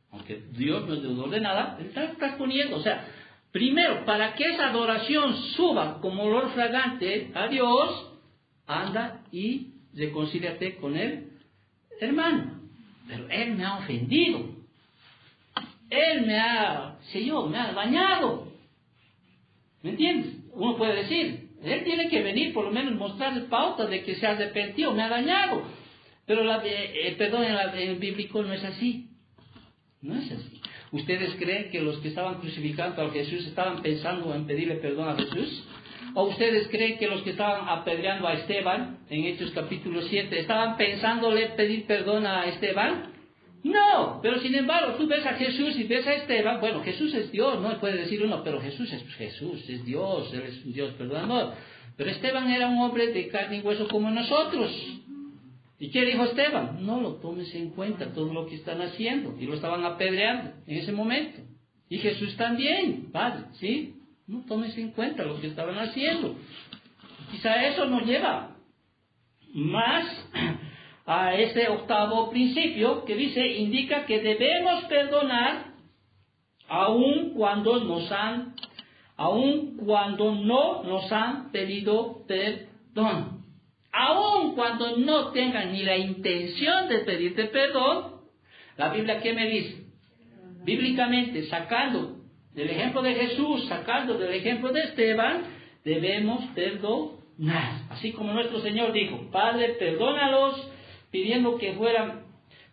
Aunque Dios no es deudor de nada, estás poniendo, o sea, primero, para que esa adoración suba como olor fragante a Dios, anda y reconcíliate con el hermano. Pero él me ha ofendido. Él me ha dañado. ¿Me entiendes? Uno puede decir, él tiene que venir por lo menos mostrarle pautas de que se ha arrepentido, me ha dañado. Pero perdón, en el bíblico no es así. No es así. ¿Ustedes creen que los que estaban crucificando a Jesús estaban pensando en pedirle perdón a Jesús? ¿O ustedes creen que los que estaban apedreando a Esteban, en Hechos capítulo 7, estaban pensándole pedir perdón a Esteban? No, pero sin embargo, tú ves a Jesús y ves a Esteban. Bueno, Jesús es Dios, no puede decir uno, pero Jesús es Dios, Él es un Dios perdonador. Pero Esteban era un hombre de carne y hueso como nosotros. ¿Y qué dijo Esteban? No lo tomes en cuenta todo lo que están haciendo. Y lo estaban apedreando en ese momento. Y Jesús también, Padre, ¿sí? No tomes en cuenta lo que estaban haciendo. Quizá eso nos lleva más a ese octavo principio que dice, indica que debemos perdonar aun cuando no nos han pedido perdón. Aun cuando no tengan ni la intención de pedirte perdón, la Biblia, ¿qué me dice? Bíblicamente, sacando del ejemplo de Jesús, sacando del ejemplo de Esteban, debemos perdonar. Así como nuestro Señor dijo, Padre, perdónalos, pidiendo que fueran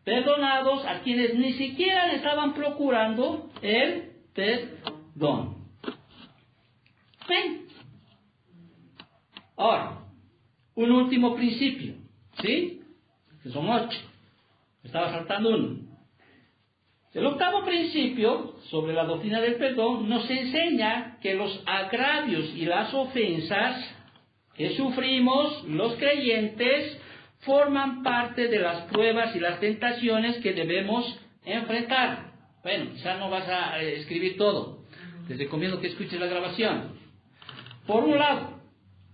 perdonados a quienes ni siquiera le estaban procurando el perdón. ¿Ven? Ahora, un último principio, ¿sí? Que son 8. Estaba saltando uno. El octavo principio sobre la doctrina del perdón nos enseña que los agravios y las ofensas que sufrimos los creyentes forman parte de las pruebas y las tentaciones que debemos enfrentar. Bueno, quizás no vas a escribir todo. Te recomiendo que escuches la grabación. Por un lado,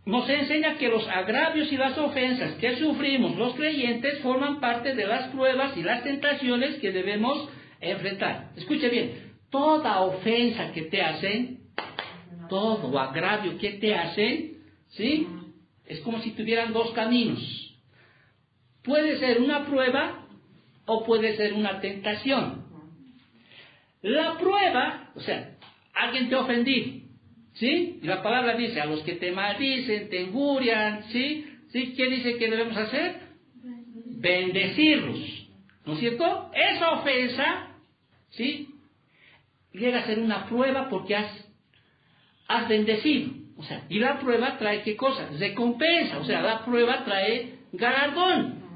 nos enseña que los agravios y las ofensas que sufrimos los creyentes forman parte de las pruebas y las tentaciones que debemos enfrentar. Escuche bien, toda ofensa que te hacen, todo agravio que te hacen, ¿sí? Es como si tuvieran dos caminos. Puede ser una prueba o puede ser una tentación. La prueba, o sea, alguien te ha ofendido, ¿sí? Y la palabra dice, a los que te maldicen, te injurian, ¿sí? ¿Sí? ¿Qué dice que debemos hacer? Bendecirlos, ¿no es cierto? Esa ofensa, ¿sí? Llega a ser una prueba porque has bendecido. O sea, y la prueba trae ¿qué cosa? Recompensa, o sea, la prueba trae galardón.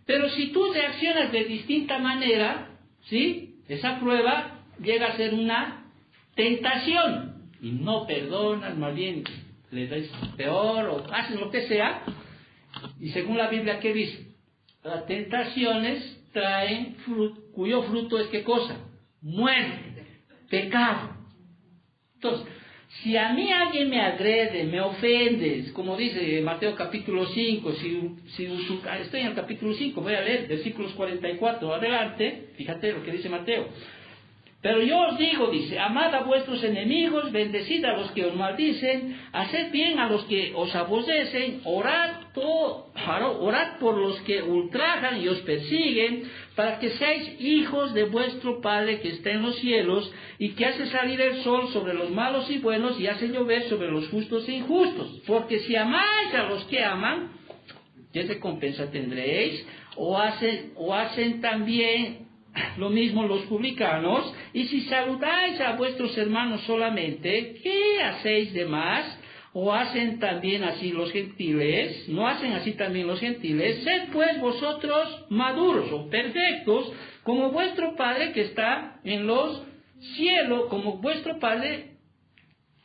Pero si tú reaccionas de distinta manera, ¿sí? Esa prueba llega a ser una tentación. Y no perdonas, más bien le das peor o haces lo que sea. Y según la Biblia, ¿qué dice? Las tentaciones traen cuyo fruto es ¿qué cosa? Muerte, pecado. Entonces, si a mí alguien me agrede, me ofende, como dice Mateo capítulo 5, estoy en el capítulo 5, voy a leer versículos 44 adelante, fíjate lo que dice Mateo. Pero yo os digo, dice, amad a vuestros enemigos, bendecid a los que os maldicen, haced bien a los que os aborrecen, orad por los que ultrajan y os persiguen, para que seáis hijos de vuestro Padre que está en los cielos, y que hace salir el sol sobre los malos y buenos, y hace llover sobre los justos e injustos. Porque si amáis a los que aman, ¿qué recompensa tendréis? O hacen también lo mismo los publicanos. Y si saludáis a vuestros hermanos solamente, ¿qué hacéis de más? ¿O hacen también así los gentiles? ¿No hacen así también los gentiles? Sed pues vosotros maduros o perfectos, como vuestro Padre que está en los cielos, como vuestro Padre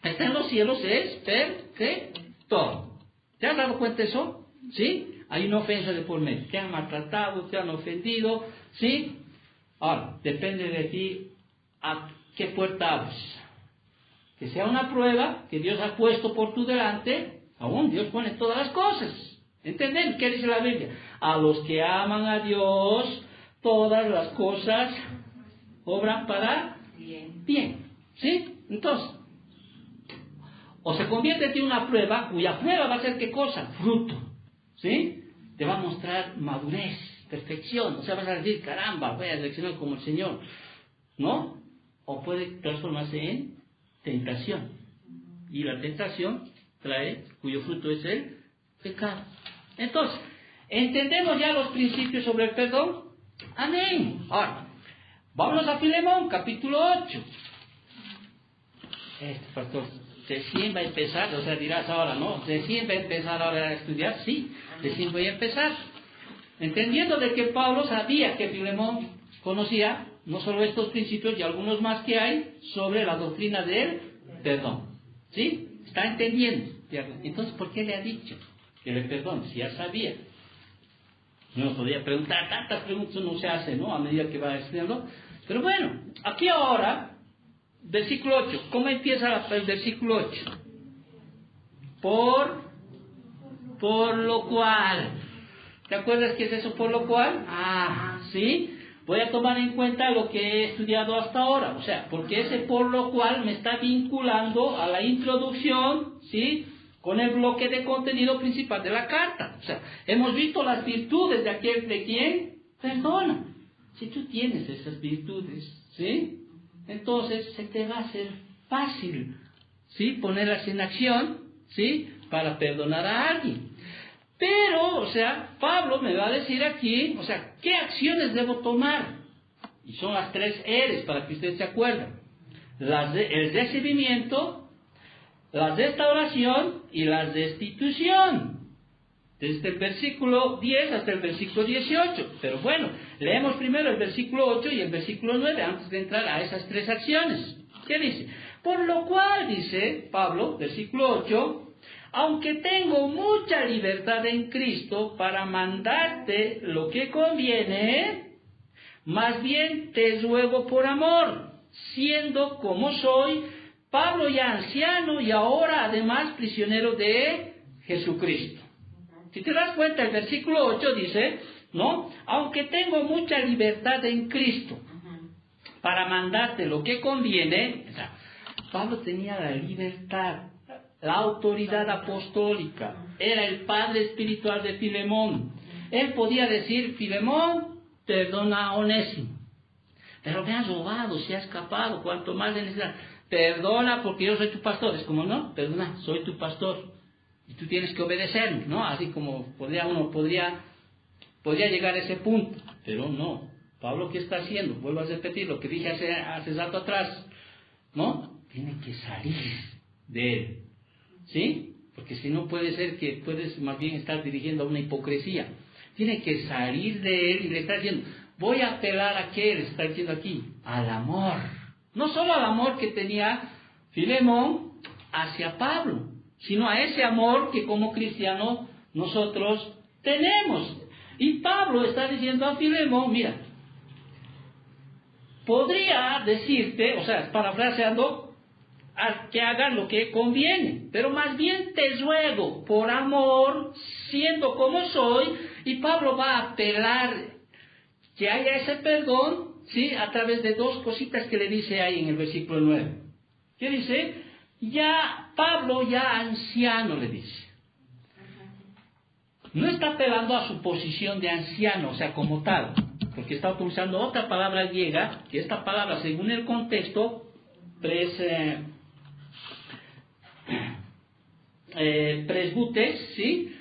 está en los cielos es perfecto. ¿Te has dado cuenta de eso? ¿Sí? Hay una ofensa de por medio. Te han maltratado, te han ofendido, ¿sí? Ahora, depende de ti a qué puerta abres. Que sea una prueba que Dios ha puesto por tu delante, aún Dios pone todas las cosas. ¿Entendemos qué dice la Biblia? A los que aman a Dios, todas las cosas obran para bien. ¿Sí? Entonces, O se convierte en una prueba, cuya prueba va a ser ¿qué cosa? Fruto. ¿Sí? Te va a mostrar madurez, perfección. O sea, vas a decir, caramba, voy a reaccionar como el Señor. ¿No? O puede transformarse en tentación. Y la tentación trae, cuyo fruto es el pecado. Entonces, ¿entendemos ya los principios sobre el perdón? Amén. Ahora, vámonos a Filemón, capítulo 8. Pastor, recién va a empezar, o sea, dirás ahora, ¿no? Recién va a empezar ahora a estudiar, sí, recién voy a empezar. Entendiendo de que Pablo sabía que Filemón conocía no solo estos principios y algunos más que hay sobre la doctrina del perdón. ¿Sí? ¿Está entendiendo? Entonces, ¿por qué le ha dicho que le perdone? Si ya sabía. No podía preguntar, tantas preguntas uno se hace, ¿no? A medida que va estudiando. Pero bueno, aquí ahora, versículo 8. ¿Cómo empieza el versículo 8? Por lo cual. ¿Te acuerdas qué es eso por lo cual? ¿Sí? Voy a tomar en cuenta lo que he estudiado hasta ahora. O sea, porque ese por lo cual me está vinculando a la introducción, ¿sí? Con el bloque de contenido principal de la carta. O sea, hemos visto las virtudes de aquel de quien perdona. Si tú tienes esas virtudes, ¿sí? Entonces se te va a hacer fácil, ¿sí? Ponerlas en acción, ¿sí? Para perdonar a alguien. Pero, o sea, Pablo me va a decir aquí, o sea, ¿qué acciones debo tomar? Y son las 3 R's para que ustedes se acuerden. El recibimiento, la restauración y la restitución. Desde el versículo 10 hasta el versículo 18. Pero bueno, leemos primero el versículo 8 y el versículo 9 antes de entrar a esas 3 acciones. ¿Qué dice? Por lo cual, dice Pablo, versículo 8, aunque tengo mucha libertad en Cristo para mandarte lo que conviene, más bien te ruego por amor, siendo como soy, Pablo ya anciano y ahora además prisionero de Jesucristo. Si te das cuenta, el versículo 8 dice, ¿no? Aunque tengo mucha libertad en Cristo para mandarte lo que conviene, o sea, Pablo tenía la libertad, la autoridad apostólica, era el padre espiritual de Filemón. Él podía decir, Filemón, perdona a Onésimo, pero me has robado, se ha escapado, cuanto más de necesidad, perdona porque yo soy tu pastor. Es como, no, perdona, soy tu pastor y tú tienes que obedecerme, ¿no? Así como uno podría llegar a ese punto, pero no. Pablo, ¿qué está haciendo? Vuelvo a repetir lo que dije hace rato atrás, ¿no? Tiene que salir de él, ¿sí? Porque si no puede ser que puedes más bien estar dirigiendo a una hipocresía. Tiene que salir de él y le está diciendo, voy a apelar a qué le está diciendo aquí, al amor. No solo al amor que tenía Filemón hacia Pablo, sino a ese amor que como cristianos nosotros tenemos. Y Pablo está diciendo a Filemón, mira, podría decirte, o sea, parafraseando, que hagan lo que conviene, pero más bien te ruego por amor, siendo como soy, y Pablo va a apelar que haya ese perdón, ¿sí? A través de 2 cositas que le dice ahí en el versículo 9. ¿Qué dice? Ya, Pablo ya anciano le dice. No está apelando a su posición de anciano, o sea, como tal, porque está utilizando otra palabra griega, que esta palabra, según el contexto, presbutes, ¿sí?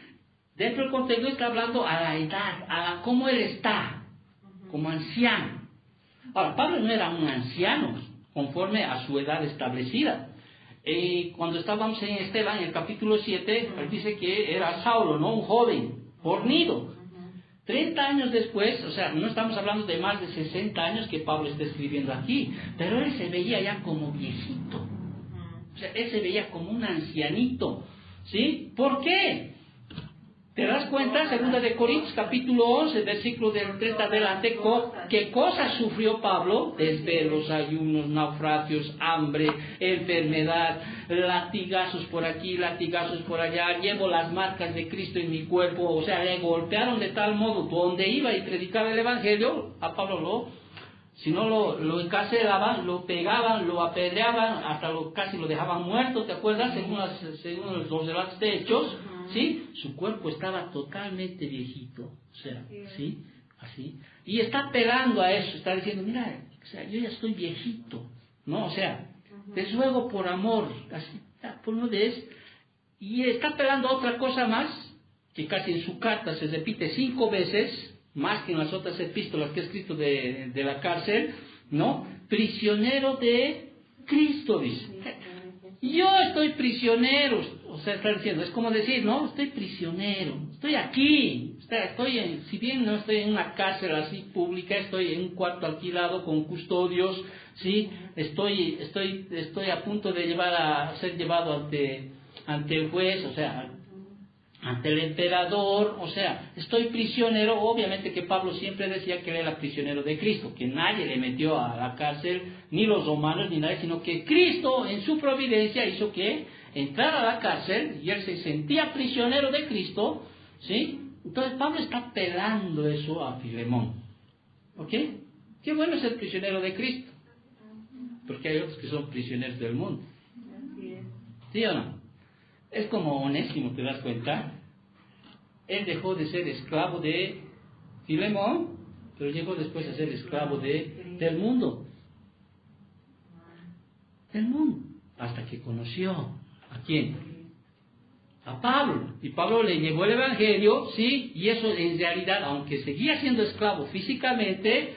Dentro del contexto está hablando a la edad, a cómo él está, como anciano. Ahora, Pablo no era un anciano, conforme a su edad establecida. Cuando estábamos en Esteban, en el capítulo 7, él dice que era Saulo, ¿no? Un joven, fornido. 30 años después, o sea, no estamos hablando de más de 60 años que Pablo está escribiendo aquí, pero él se veía ya como viejito. O sea, él se veía como un ancianito, ¿sí? ¿Por qué? ¿Te das cuenta? Segunda de Corintios, capítulo 11, versículo del 30 adelante, ¿qué cosas sufrió Pablo? Desvelos, ayunos, naufragios, hambre, enfermedad, latigazos por aquí, latigazos por allá, llevo las marcas de Cristo en mi cuerpo. O sea, le golpearon de tal modo, donde iba y predicaba el Evangelio, a Pablo lo Si no lo encarcelaban, lo pegaban, lo apedreaban, hasta casi lo dejaban muerto, ¿te acuerdas? Según los relatos de Hechos, ¿sí? Su cuerpo estaba totalmente viejito, o sea, ¿sí? Así. Y está apelando a eso, está diciendo, mira, o sea, yo ya estoy viejito, ¿no? O sea, te ruego por amor, así, por una vez. Y está apelando a otra cosa más, que casi en su carta se repite 5 veces, más que en las otras epístolas que ha escrito de la cárcel, ¿no? Prisionero de Cristo, dice. Yo estoy prisionero, o sea, está diciendo, es como decir, no, estoy prisionero, estoy aquí, si bien no estoy en una cárcel así pública, estoy en un cuarto alquilado con custodios, ¿sí? Estoy a punto de ser llevado ante el juez, o sea, ante el emperador, o sea, estoy prisionero. Obviamente que Pablo siempre decía que él era prisionero de Cristo, que nadie le metió a la cárcel, ni los romanos, ni nadie, sino que Cristo en su providencia hizo que entrara a la cárcel y él se sentía prisionero de Cristo, ¿sí? Entonces Pablo está apelando eso a Filemón, ¿ok? Qué bueno ser prisionero de Cristo, porque hay otros que son prisioneros del mundo, ¿sí o no? Es como Onésimo, ¿te das cuenta? Él dejó de ser esclavo de Filemón, pero llegó después a ser esclavo del mundo. Del mundo. Hasta que conoció ¿a quién? A Pablo. Y Pablo le llevó el Evangelio, ¿sí? Y eso en realidad, aunque seguía siendo esclavo físicamente,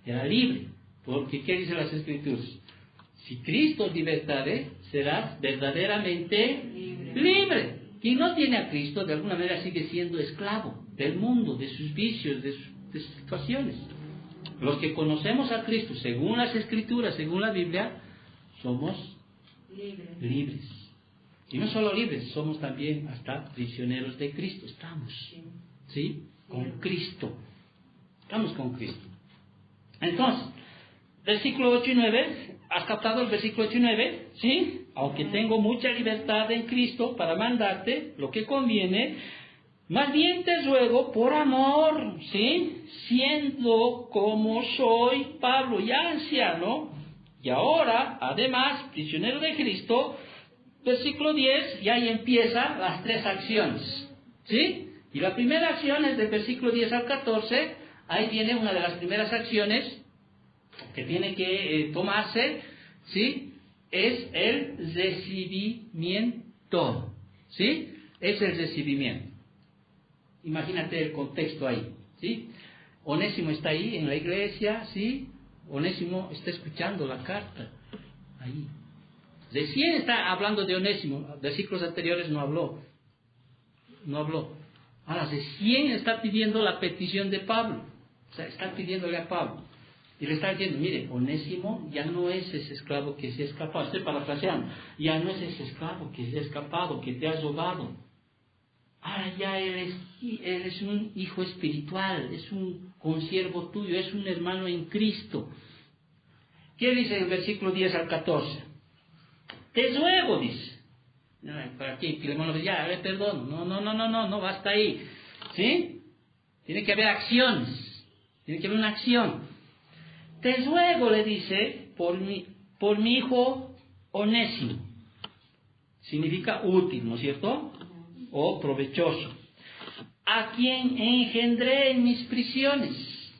era libre. Porque, ¿qué dicen las Escrituras? Si Cristo os libertare, serás verdaderamente libre. Quien no tiene a Cristo, de alguna manera sigue siendo esclavo del mundo, de sus vicios, de sus situaciones. Los que conocemos a Cristo, según las Escrituras, según la Biblia, somos libres. Y no solo libres, somos también hasta prisioneros de Cristo. Estamos, ¿sí? Con Cristo. Estamos con Cristo. Entonces, versículo 8 y 9, ¿has captado el versículo 8 y 9? ¿Sí? Aunque tengo mucha libertad en Cristo para mandarte lo que conviene, más bien te ruego por amor, ¿sí? Siendo como soy Pablo, ya anciano, y ahora, además, prisionero de Cristo, versículo 10, y ahí empiezan las 3 acciones, ¿sí? Y la primera acción es del versículo 10 al 14, ahí viene una de las primeras acciones que tiene que tomarse, ¿sí? Es el recibimiento, ¿sí? Es el recibimiento. Imagínate el contexto ahí, ¿sí? Onésimo está ahí en la iglesia, ¿sí? Onésimo está escuchando la carta, ahí. Recién está hablando de Onésimo, versículos anteriores no habló. Ahora recién está pidiendo la petición de Pablo, o sea, está pidiéndole a Pablo. Y le está diciendo, mire, Onésimo ya no es ese esclavo que se ha escapado, estoy parafraseando, ya no es ese esclavo que se ha escapado, que te ha robado. Ahora ya él es un hijo espiritual, es un consiervo tuyo, es un hermano en Cristo. ¿Qué dice en el versículo 10 al 14? Te ruego, dice. Para aquí, Filemón lo dice, ya, le perdono. No, basta ahí. ¿Sí? Tiene que haber acciones. Tiene que haber una acción. Te ruego, le dice, por mi hijo Onésimo. Significa útil, ¿no es cierto? O provechoso. A quien engendré en mis prisiones.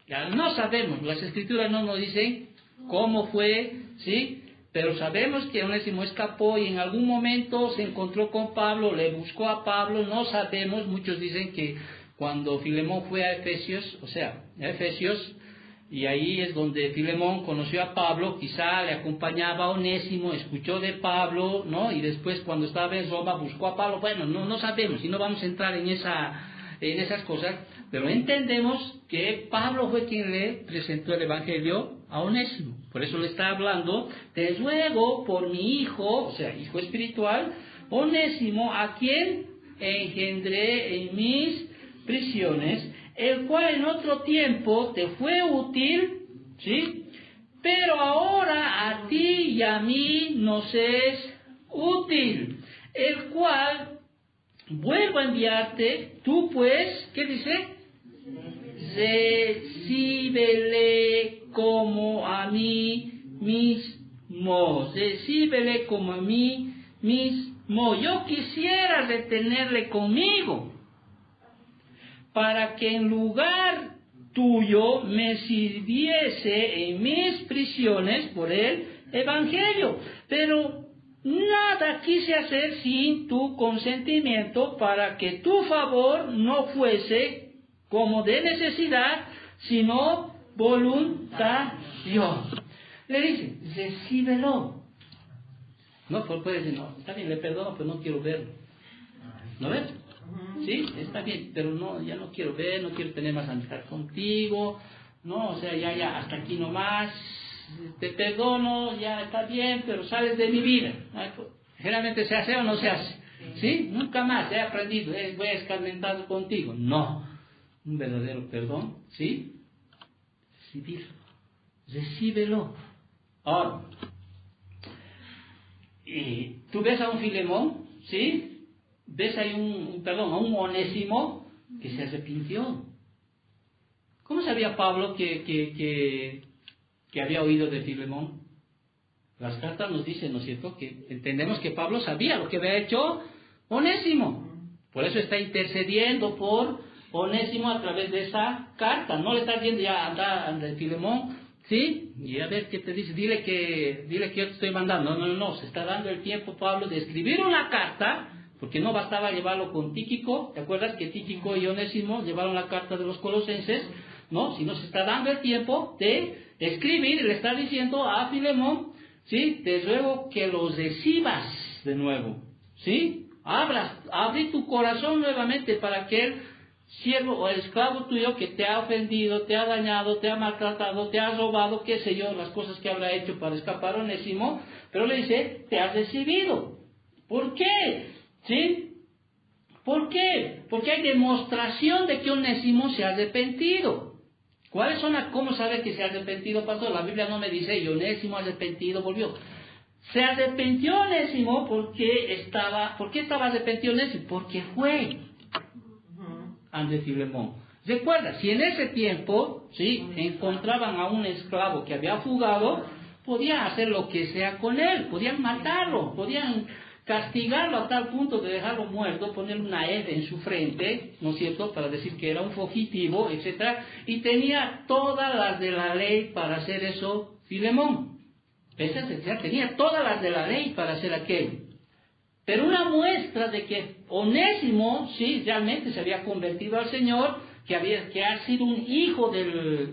Ya no sabemos, las Escrituras no nos dicen cómo fue, ¿sí? Pero sabemos que Onésimo escapó y en algún momento se encontró con Pablo, le buscó a Pablo, no sabemos, muchos dicen que cuando Filemón fue a Efesios, y ahí es donde Filemón conoció a Pablo, quizá le acompañaba a Onésimo, escuchó de Pablo, ¿no? Y después cuando estaba en Roma buscó a Pablo, bueno, no sabemos y no vamos a entrar en esas cosas, pero entendemos que Pablo fue quien le presentó el Evangelio a Onésimo. Por eso le está hablando, te ruego por mi hijo, o sea, hijo espiritual, Onésimo, a quien engendré en mis prisiones, el cual en otro tiempo te fue útil, ¿sí? Pero ahora a ti y a mí nos es útil, el cual vuelvo a enviarte, tú pues, ¿qué dice? recíbele como a mí mismo. Recíbele como a mí mismo. Yo quisiera retenerle conmigo, para que en lugar tuyo me sirviese en mis prisiones por el Evangelio. Pero nada quise hacer sin tu consentimiento, para que tu favor no fuese como de necesidad, sino voluntario. Le dice, recíbelo. No, pues puede decir, no, está bien, le perdono, pero no quiero verlo. ¿No ves? Sí, está bien, pero no, ya no quiero ver, no quiero tener más amistad contigo, no, o sea, ya, hasta aquí nomás, te perdono, ya está bien, pero sales de mi vida. Generalmente se hace o no se hace, ¿sí? Nunca más he aprendido, voy a escarmentar contigo. No, un verdadero perdón, ¿sí? Recíbelo. Ahora, y tú ves a un Filemón, ¿sí? Ves ahí a un Onésimo que se arrepintió. ¿Cómo sabía Pablo que había oído de Filemón? Las cartas nos dicen, ¿no es cierto?, que entendemos que Pablo sabía lo que había hecho Onésimo. Por eso está intercediendo por Onésimo a través de esa carta. No le está diciendo ya anda de Filemón, ¿sí? Y a ver qué te dice, dile que yo te estoy mandando. No, se está dando el tiempo Pablo de escribir una carta, porque no bastaba llevarlo con Tíquico. ¿Te acuerdas que Tíquico y Onésimo llevaron la carta de los Colosenses? ¿No? Sino se está dando el tiempo de escribir, le está diciendo a Filemón, ¿sí? Te ruego que los recibas de nuevo, ¿sí? Abre tu corazón nuevamente para que el siervo o el esclavo tuyo que te ha ofendido, te ha dañado, te ha maltratado, te ha robado, qué sé yo, las cosas que habrá hecho para escapar Onésimo, pero le dice, te has recibido. ¿Por qué? ¿Sí? ¿Por qué? Porque hay demostración de que Onésimo se ha arrepentido. ¿Cómo sabe que se ha arrepentido, pastor? La Biblia no me dice, y Onésimo arrepentido volvió. Se arrepintió Onésimo ¿por qué estaba arrepentido Onésimo? Porque fue ante Filemón. Recuerda, si en ese tiempo, ¿sí?, encontraban a un esclavo que había fugado, podían hacer lo que sea con él, podían matarlo, podían castigarlo a tal punto de dejarlo muerto, ponerle una F en su frente, ¿no es cierto?, para decir que era un fugitivo, etc. Y tenía todas las de la ley para hacer eso Filemón. Tenía todas las de la ley para hacer aquello. Pero una muestra de que Onésimo, sí, realmente se había convertido al Señor, que ha sido un hijo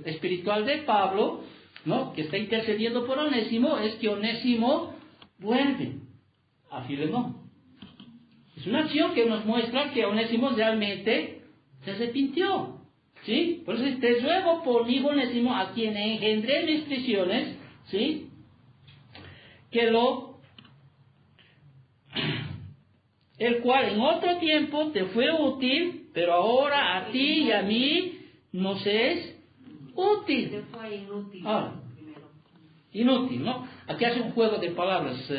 espiritual de Pablo, ¿no?, que está intercediendo por Onésimo, es que Onésimo vuelve a Filemón. Es una acción que nos muestra que Onésimo realmente se arrepintió, ¿sí? Por eso te ruego por mi hijo Onésimo, a quien engendré mis prisiones, ¿sí?, el cual en otro tiempo te fue útil, pero ahora a ti y a mí nos es útil. Te fue inútil. Inútil, ¿no? Aquí hace un juego de palabras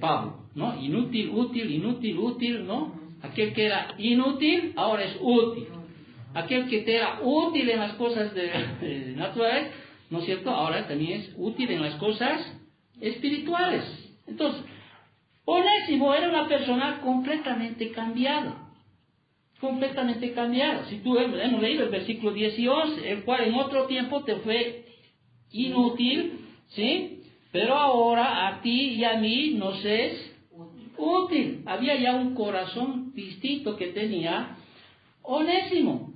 Pablo, ¿no? Inútil, útil, ¿no? Aquel que era inútil, ahora es útil. Aquel que te era útil en las cosas naturales, ¿no es cierto?, ahora también es útil en las cosas espirituales. Entonces, Onésimo era una persona completamente cambiada. Si tú hemos leído el versículo 10 y 11, el cual en otro tiempo te fue inútil, ¿sí?, pero ahora a ti y a mí nos es útil. Había ya un corazón distinto que tenía Onésimo,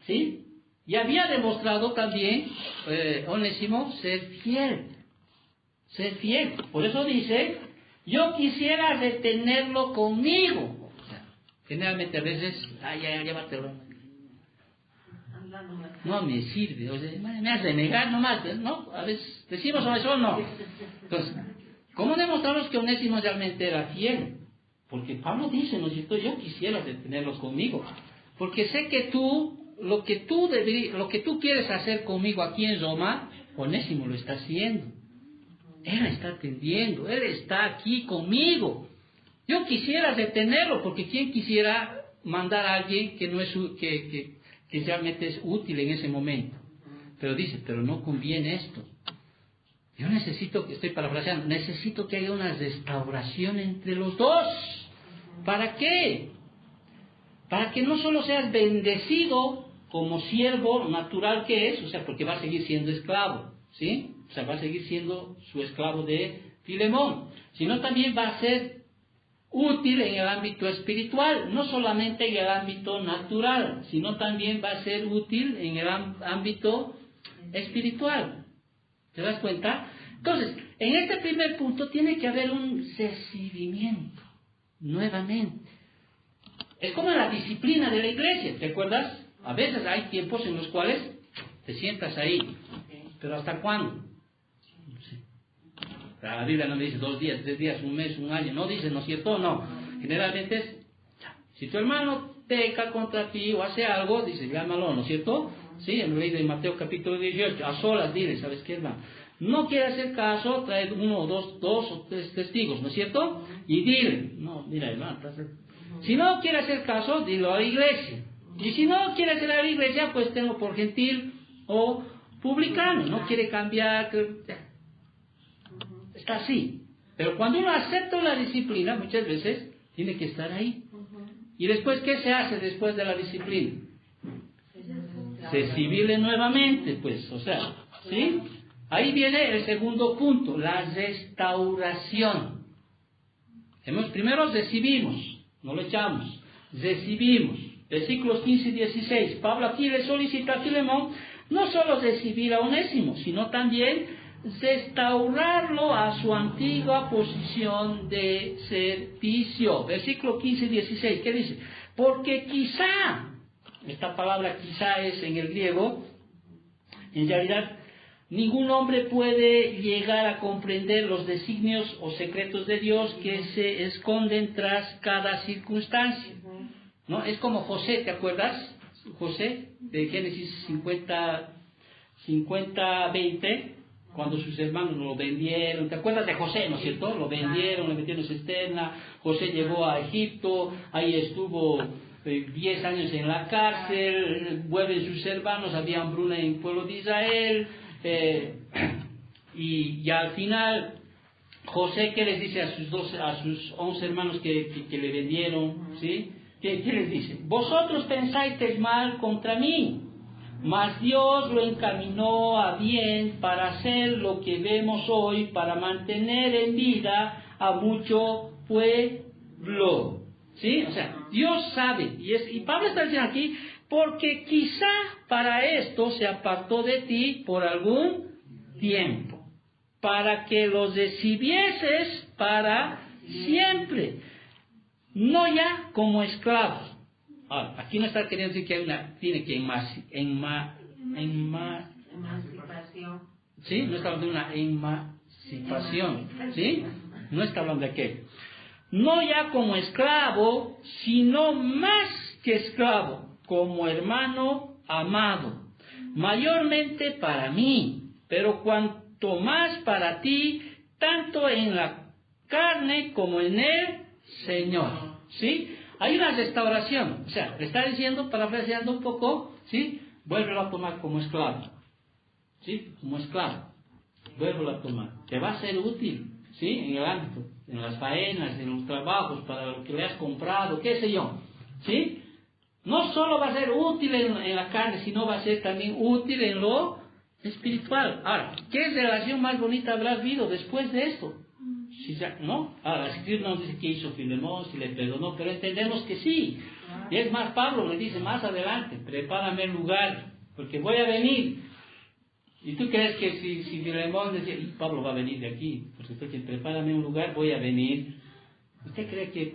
¿sí? Y había demostrado también Onésimo ser fiel. Por eso dice, yo quisiera retenerlo conmigo. O sea, generalmente a veces, ya llévatelo. No me sirve, o sea, me hace negar nomás, ¿no? A veces decimos eso o no. Entonces, ¿cómo demostramos que Onésimo realmente era fiel? Porque Pablo dice, ¿no es cierto?, yo quisiera retenerlo conmigo, porque sé que lo que tú quieres hacer conmigo aquí en Roma, Onésimo lo está haciendo. Él está atendiendo, Él está aquí conmigo. Yo quisiera detenerlo, porque ¿quién quisiera mandar a alguien que que realmente es útil en ese momento. Pero dice, pero no conviene esto. Yo necesito, estoy parafraseando, necesito que haya una restauración entre los dos. ¿Para qué? Para que no solo seas bendecido como siervo natural que es, o sea, porque va a seguir siendo esclavo, ¿sí? O sea, va a seguir siendo su esclavo de Filemón, sino también va a ser útil en el ámbito espiritual, no solamente en el ámbito natural, sino también va a ser útil en el ámbito espiritual. ¿Te das cuenta? Entonces, en este primer punto tiene que haber un recibimiento, nuevamente. Es como la disciplina de la iglesia, ¿te acuerdas? A veces hay tiempos en los cuales te sientas ahí, pero ¿hasta cuándo? No sé. La Biblia no me dice 2 días, 3 días, 1 mes, 1 año, no dice, ¿no es cierto? No. Generalmente es, si tu hermano peca contra ti o hace algo, dice, llámalo, ¿no es cierto? Sí, en la ley de Mateo capítulo 18, a solas dile, ¿sabes qué, hermano? No quiere hacer caso, trae 1 o 2 o 3 testigos, ¿no es cierto? Y dile, no, mira, hermano, si no quiere hacer caso, dilo a la iglesia. Y si no quiere hacer a la iglesia, pues tengo por gentil o publicano, no quiere cambiar, está así. Pero cuando uno acepta la disciplina, muchas veces tiene que estar ahí. ¿Y después qué se hace después de la disciplina? Recibirle nuevamente, pues, o sea, ¿sí? Ahí viene el segundo punto, la restauración. Primero recibimos, no lo echamos, recibimos. Versículos 15 y 16, Pablo aquí le solicita a Filemón no solo recibir a Onésimo, sino también restaurarlo a su antigua posición de servicio. Versículo 15 y 16, ¿qué dice? Porque quizá, esta palabra quizá es en el griego, en realidad ningún hombre puede llegar a comprender los designios o secretos de Dios que se esconden tras cada circunstancia. ¿No? Es como José, ¿te acuerdas? José, de Génesis 50-20, cuando sus hermanos lo vendieron. ¿Te acuerdas de José, no es cierto? Lo vendieron, le metieron en cisterna. José llegó a Egipto, ahí estuvo 10 años en la cárcel, vuelven sus hermanos, había hambruna en el pueblo de Israel, y al final José, ¿qué les dice a sus 11 hermanos que le vendieron? ¿Sí? ¿Qué les dice? Vosotros pensáis mal contra mí, mas Dios lo encaminó a bien para hacer lo que vemos hoy, para mantener en vida a mucho pueblo. ¿Sí? O sea, Dios sabe, y Pablo está diciendo aquí, porque quizá para esto se apartó de ti por algún tiempo, para que los recibieses para siempre. No ya como esclavos. Ahora, aquí no está queriendo decir que tiene que emancipación. ¿Sí? No está hablando de una emancipación. ¿Sí? No está hablando de qué. No ya como esclavo, sino más que esclavo, como hermano amado. Mayormente para mí, pero cuanto más para ti, tanto en la carne como en el Señor, ¿sí? Hay una restauración, o sea, le está diciendo, parafraseando un poco, ¿sí? Vuélvelo a tomar como esclavo, ¿sí? Como esclavo, vuélvelo a tomar, te va a ser útil, ¿sí? En el ámbito, en las faenas, en los trabajos, para lo que le has comprado, qué sé yo, ¿sí? No solo va a ser útil en la carne, sino va a ser también útil en lo espiritual. Ahora, ¿qué relación más bonita habrá habido después de esto? Si ya, ¿no? Ahora, la Escritura no dice qué hizo Filemón, si le perdonó, pero entendemos que sí. Y es más, Pablo le dice más adelante, prepárame el lugar, porque voy a venir. Y tú crees que si Filemón decía, Pablo va a venir de aquí, porque usted dice, prepárame un lugar, voy a venir. ¿Usted cree que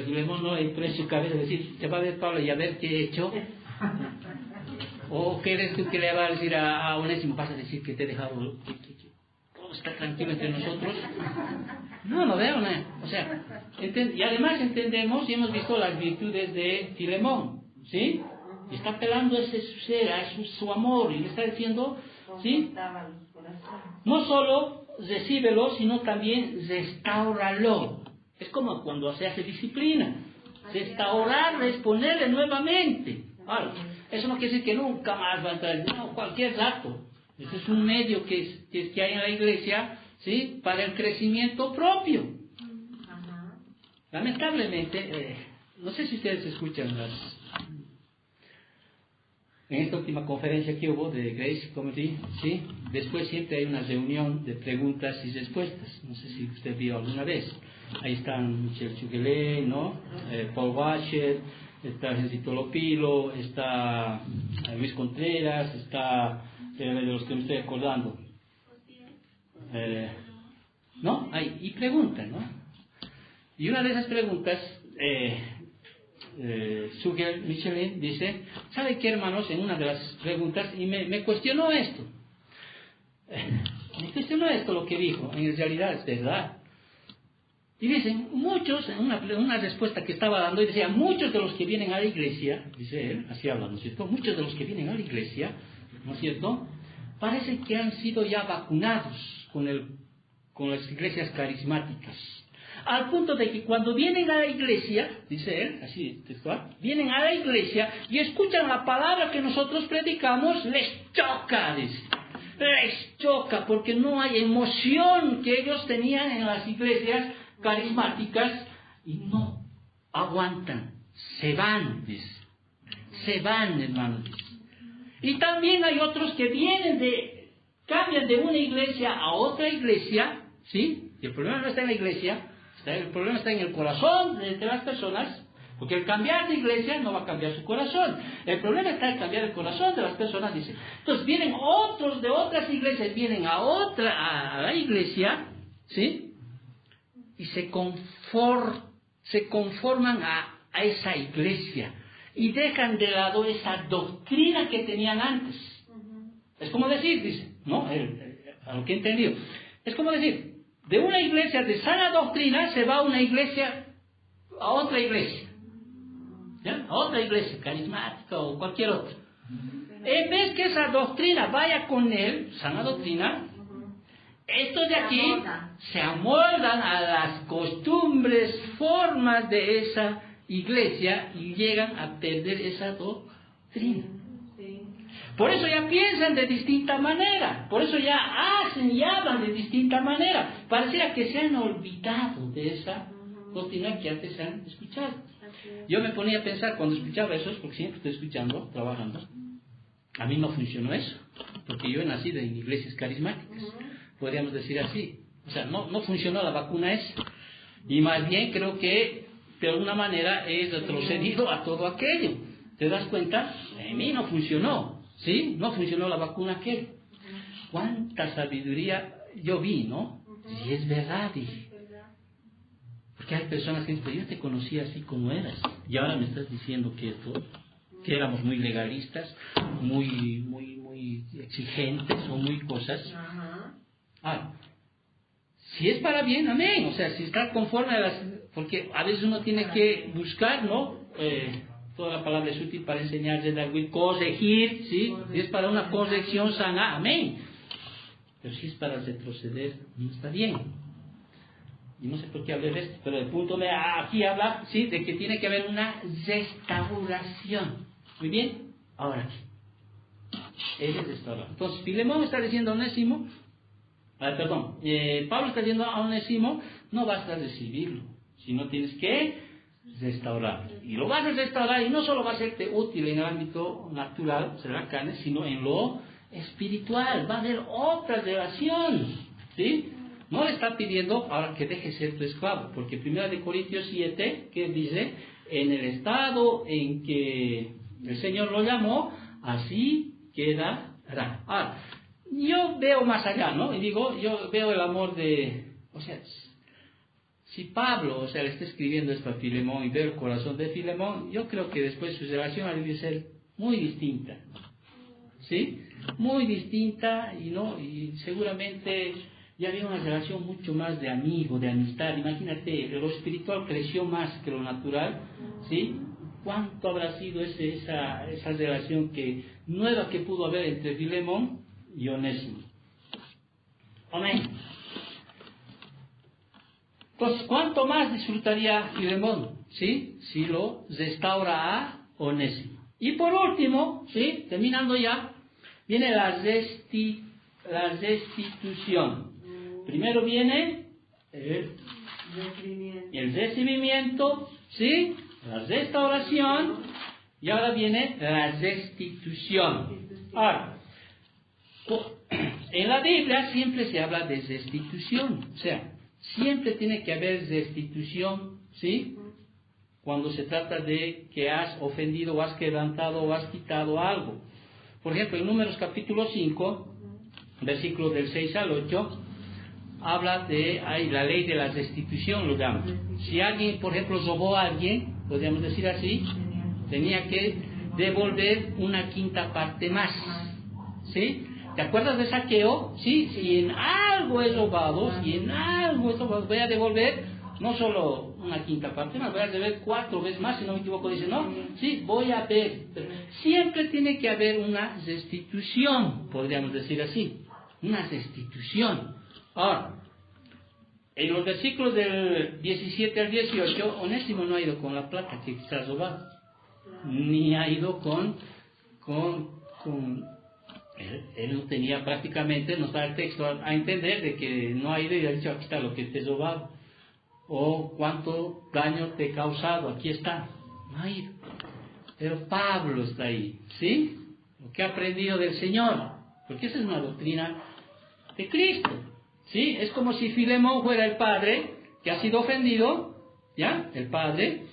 Filemón no le prende su cabeza y decir, se va a ver Pablo y a ver qué he hecho? ¿O crees tú que le va a decir a Onésimo, vas a decir que te he dejado, todo está tranquilo entre nosotros? No veo nada. O sea, y además entendemos y hemos visto las virtudes de Filemón, ¿sí? Y está apelando a ese ser, a su amor, y le está diciendo, ¿sí? No solo recíbelo, sino también restáuralo. Es como cuando se hace disciplina. Restaurarlo es ponerle nuevamente. Ahora, eso no quiere decir que nunca más va a entrar, no, cualquier rato. Ese es un medio que hay en la iglesia, ¿sí? Para el crecimiento propio. Lamentablemente, no sé si ustedes escuchan en esta última conferencia que hubo de Grace Committee, ¿sí? Después siempre hay una reunión de preguntas y respuestas. No sé si usted vio alguna vez. Ahí están Michel Chuguelé, ¿no? Paul Washer, está Jencito Lopilo, está Luis Contreras, está de los que me estoy acordando. ¿No? Y preguntan, ¿no? Y una de esas preguntas, Sugel Michelin dice, ¿sabe qué, hermanos? En una de las preguntas, y me cuestionó esto. Me cuestionó esto lo que dijo, en realidad es verdad. Y dicen, muchos, en una respuesta que estaba dando, y decía, muchos de los que vienen a la iglesia, dice él, así habla, ¿no es cierto? Muchos de los que vienen a la iglesia, ¿no es cierto?, parece que han sido ya vacunados con las iglesias carismáticas. Al punto de que cuando vienen a la iglesia, dice él, así textual, vienen a la iglesia y escuchan la palabra que nosotros predicamos, les choca, dice. Les choca porque no hay emoción que ellos tenían en las iglesias carismáticas y no aguantan, se van, dice. Se van, hermanos, dice. Y también hay otros que cambian de una iglesia a otra iglesia, ¿sí? Y el problema no está en la iglesia, el problema está en el corazón de las personas, porque el cambiar de iglesia no va a cambiar su corazón. El problema está en cambiar el corazón de las personas, dice. Entonces vienen otros de otras iglesias, vienen a la iglesia, ¿sí? Y se conforman a esa iglesia. Y dejan de lado esa doctrina que tenían antes. Es como decir, dice, ¿no? A lo que he entendido. Es como decir, de una iglesia de sana doctrina se va a otra iglesia. ¿Ya? A otra iglesia, carismática o cualquier otra. En vez que esa doctrina vaya con él, sana doctrina, estos de aquí se amoldan a las costumbres, formas de esa iglesia y llegan a perder esa doctrina. Por eso ya piensan de distinta manera, por eso ya hacen y hablan de distinta manera. Pareciera que se han olvidado de esa doctrina que antes se han escuchado. Yo me ponía a pensar cuando escuchaba eso, porque siempre estoy escuchando, trabajando. A mí no funcionó eso, porque yo he nacido en iglesias carismáticas, podríamos decir así. O sea, no funcionó la vacuna esa. Y más bien creo que de alguna manera he retrocedido a todo aquello. ¿Te das cuenta? En mí no funcionó, ¿sí? No funcionó la vacuna aquella. Cuánta sabiduría yo vi, ¿no? Y es verdad, dije. Porque hay personas que dicen, yo te conocí así como eras, y ahora me estás diciendo que éramos muy legalistas, muy exigentes o muy cosas. Si es para bien, amén. O sea, si está conforme a porque a veces uno tiene que buscar, ¿no? Toda la palabra es útil para enseñar, corregir, ¿sí? Si es para una corrección sana, amén. Pero si es para retroceder, no está bien. Y no sé por qué hablé de esto, pero el punto de aquí habla, ¿sí? De que tiene que haber una restauración. Muy bien, ahora aquí. Él es restaurador. Entonces, Filemón está diciendo a Onésimo, Pablo está diciendo a Onésimo, no basta recibirlo, sino tienes que restaurarlo. Y lo vas a restaurar y no solo va a serte útil en el ámbito natural, será carne, sino en lo espiritual. Va a haber otra relación, ¿sí? No le está pidiendo ahora que deje ser tu esclavo, porque 1 Corintios 7, que dice, en el estado en que el Señor lo llamó, así quedará. Ahora, yo veo más allá, ¿no? Y digo, yo veo el amor o sea, si Pablo, le está escribiendo esto a Filemón y veo el corazón de Filemón, yo creo que después su relación debe ser muy distinta, ¿sí? Muy distinta y seguramente ya había una relación mucho más de amigo, de amistad. Imagínate, lo espiritual creció más que lo natural, ¿sí? ¿Cuánto habrá sido esa relación nueva que pudo haber entre Filemón y Onésimo? Amén. Entonces, ¿cuánto más disfrutaría Filemón, ¿sí? Si lo restaura a Onésimo? Y por último, ¿sí? Terminando ya, viene la restitución. Primero viene el recibimiento, ¿sí? La restauración, y ahora viene la restitución. Ahora, en la Biblia siempre se habla de restitución, o sea, siempre tiene que haber restitución, ¿sí? Cuando se trata de que has ofendido, o has quebrantado, o has quitado algo. Por ejemplo, en Números capítulo 5, versículos del 6 al 8, habla de la ley de la restitución, lo llama. Si alguien, por ejemplo, robó a alguien, podríamos decir así, tenía que devolver una quinta parte más, ¿sí? ¿Te acuerdas de Saqueo? ¿Sí? Si en algo he robado, voy a devolver no solo una quinta parte más, voy a devolver 4 veces más, si no me equivoco, dice, ¿no? Sí, voy a ver. Pero siempre tiene que haber una restitución, podríamos decir así, una restitución. Ahora, en los versículos del 17 al 18, Onésimo no ha ido con la plata que se ha robado, ni ha ido con él no tenía prácticamente, nos da el texto a entender de que no ha ido y ha dicho, aquí está lo que te he robado, o cuánto daño te he causado, aquí está, no ha ido. Pero Pablo está ahí, ¿sí? Lo que ha aprendido del Señor, porque esa es una doctrina de Cristo, ¿sí? Es como si Filemón fuera el padre que ha sido ofendido, ¿ya? El padre.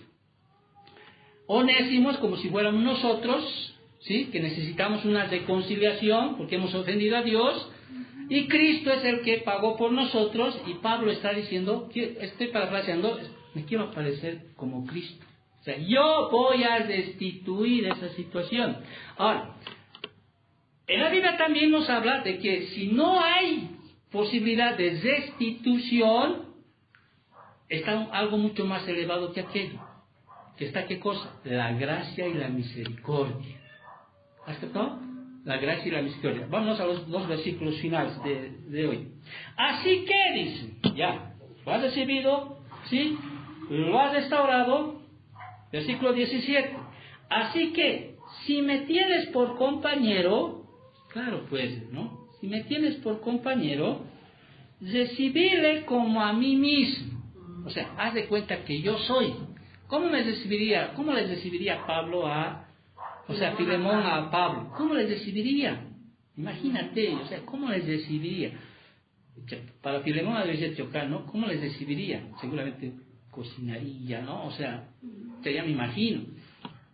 Onésimo es como si fuéramos nosotros, ¿sí? Que necesitamos una reconciliación porque hemos ofendido a Dios, y Cristo es el que pagó por nosotros, y Pablo está diciendo, estoy parafraseando, me quiero parecer como Cristo. O sea, yo voy a restituir esa situación. Ahora, en la Biblia también nos habla de que si no hay posibilidad de restitución, está algo mucho más elevado que aquello. ¿Que está qué cosa? La gracia y la misericordia. ¿Has captado? La gracia y la misericordia. Vamos a los 2 versículos finales de hoy. Así que, dice, ya, lo has recibido, ¿sí? Lo has restaurado. Versículo 17. Así que, si me tienes por compañero, claro pues, ¿no? Si me tienes por compañero, recibirle como a mí mismo. O sea, haz de cuenta que yo soy. ¿Cómo les recibiría Pablo Filemón a Pablo? ¿Cómo les recibiría? Imagínate, o sea, ¿cómo les recibiría? Para Filemón había dicho chocar, ¿no? ¿Cómo les recibiría? Seguramente cocinaría, ¿no? O sea, ya me imagino.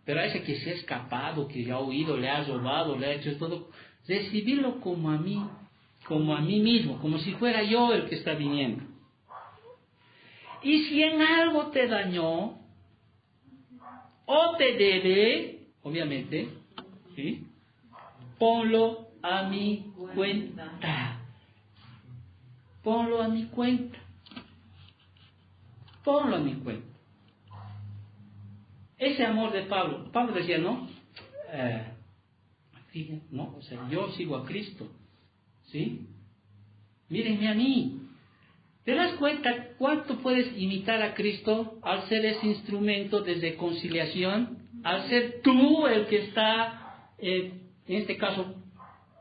Pero a ese que se ha escapado, que ya ha huido, le ha robado, le ha hecho todo, recibirlo como a mí mismo, como si fuera yo el que está viniendo. Y si en algo te dañó, o te debe, obviamente, ¿sí? Ponlo a mi cuenta. Ponlo a mi cuenta. Ponlo a mi cuenta. Ese amor de Pablo decía, ¿no? Fíjense, ¿no? O sea, yo sigo a Cristo, ¿sí? Mírenme a mí. ¿Te das cuenta cuánto puedes imitar a Cristo al ser ese instrumento de reconciliación? Al ser tú el que está, en este caso,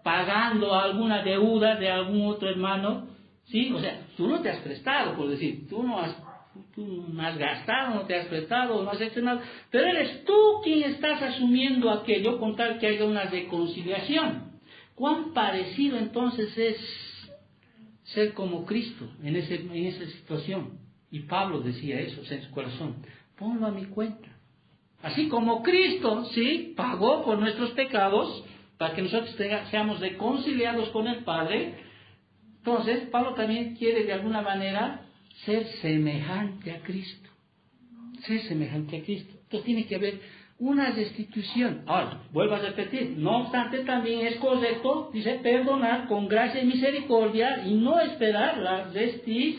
pagando alguna deuda de algún otro hermano, ¿sí? O sea, tú no te has prestado, por decir, tú no has gastado, no te has prestado, no has hecho nada, pero eres tú quien estás asumiendo aquello con tal que haya una reconciliación. ¿Cuán parecido entonces es ser como Cristo en esa situación? Y Pablo decía eso, o sea, en su corazón, ponlo a mi cuenta. Así como Cristo, sí, pagó por nuestros pecados, para que nosotros seamos reconciliados con el Padre, entonces Pablo también quiere de alguna manera ser semejante a Cristo. Ser semejante a Cristo. Entonces tiene que haber una restitución. Ahora, vuelvo a repetir, no obstante también es correcto, dice, perdonar con gracia y misericordia y no esperar la restitución.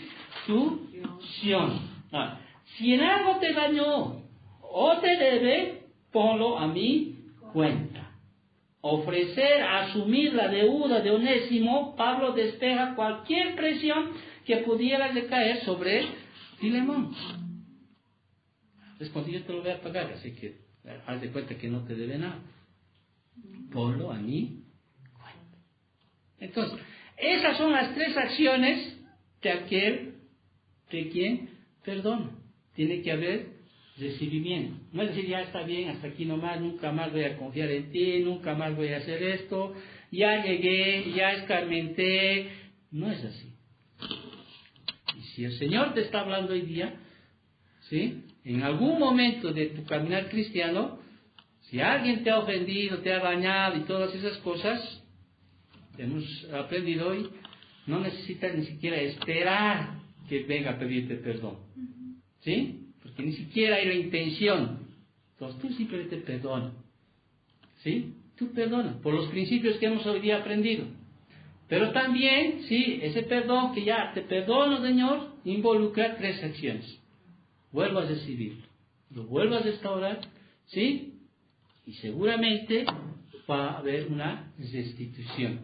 Ahora, si en algo te dañó o te debe, ponlo a mi cuenta. Ofrecer, asumir la deuda de Onésimo, Pablo despeja cualquier presión que pudiera recaer sobre Filemón. responde, yo te lo voy a pagar, así que haz de cuenta que no te debe nada. Ponlo a mí. Entonces, esas son las 3 acciones de aquel de quien perdona. Tiene que haber recibimiento. No es decir, ya está bien, hasta aquí nomás, nunca más voy a confiar en ti, nunca más voy a hacer esto, ya llegué, ya escarmenté. No es así. Y si el Señor te está hablando hoy día, ¿sí?, en algún momento de tu caminar cristiano, si alguien te ha ofendido, te ha dañado y todas esas cosas, hemos aprendido hoy, no necesitas ni siquiera esperar que venga a pedirte perdón. ¿Sí? Porque ni siquiera hay la intención. Entonces tú simplemente perdona. ¿Sí? Tú perdona por los principios que hemos hoy día aprendido. Pero también, sí, ese perdón que ya te perdono, Señor, involucra 3 acciones. Vuelvo a recibirlo, lo vuelvo a restaurar, ¿sí? Y seguramente va a haber una restitución.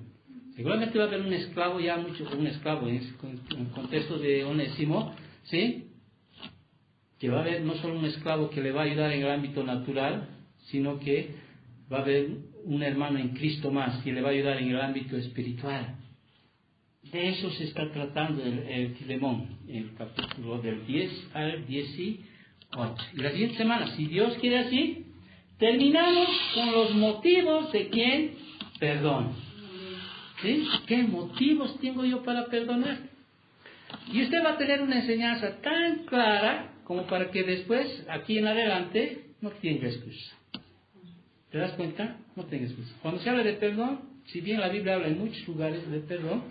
Seguramente va a haber un esclavo, ya mucho, un esclavo en el contexto de Onésimo, ¿sí?, que va a haber no solo un esclavo que le va a ayudar en el ámbito natural, sino que va a haber un hermano en Cristo más que le va a ayudar en el ámbito espiritual. De eso se está tratando el Filemón, en el capítulo del 10 al 18. Y la siguiente semana, si Dios quiere así, terminamos con los motivos de quien perdona. ¿Sí? ¿Qué motivos tengo yo para perdonar? Y usted va a tener una enseñanza tan clara como para que después, aquí en adelante, no tenga excusa. ¿Te das cuenta? No tenga excusa. Cuando se habla de perdón, si bien la Biblia habla en muchos lugares de perdón,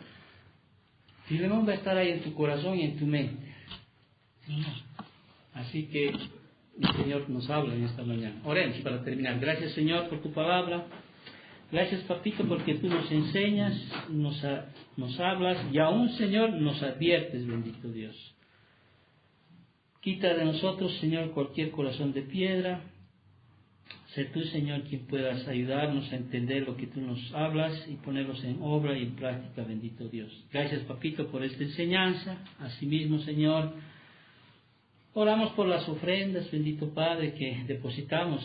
Filemón va a estar ahí en tu corazón y en tu mente. Así que el Señor nos habla en esta mañana. Oremos para terminar. Gracias, Señor, por tu palabra. Gracias, Papito, porque tú nos enseñas, nos hablas y aún, Señor, nos adviertes, bendito Dios. Quita de nosotros, Señor, cualquier corazón de piedra. Sé tú, Señor, quien puedas ayudarnos a entender lo que tú nos hablas y ponerlos en obra y en práctica, bendito Dios. Gracias, Papito, por esta enseñanza. Asimismo, Señor, oramos por las ofrendas, bendito Padre, que depositamos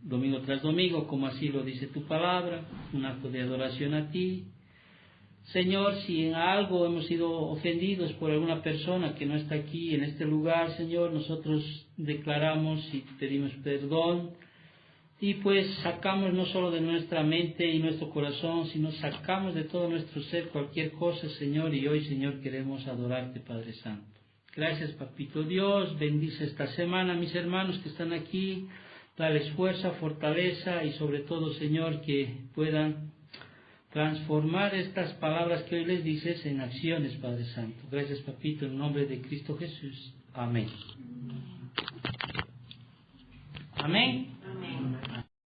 domingo tras domingo, como así lo dice tu palabra, un acto de adoración a ti. Señor, si en algo hemos sido ofendidos por alguna persona que no está aquí en este lugar, Señor, nosotros declaramos y pedimos perdón y pues sacamos no solo de nuestra mente y nuestro corazón, sino sacamos de todo nuestro ser cualquier cosa, Señor, y hoy, Señor, queremos adorarte, Padre Santo. Gracias, Papito Dios, bendice esta semana a mis hermanos que están aquí, dales fuerza, fortaleza y sobre todo, Señor, que puedan transformar estas palabras que hoy les dices en acciones, Padre Santo. Gracias, Papito, en nombre de Cristo Jesús. Amén. Amén.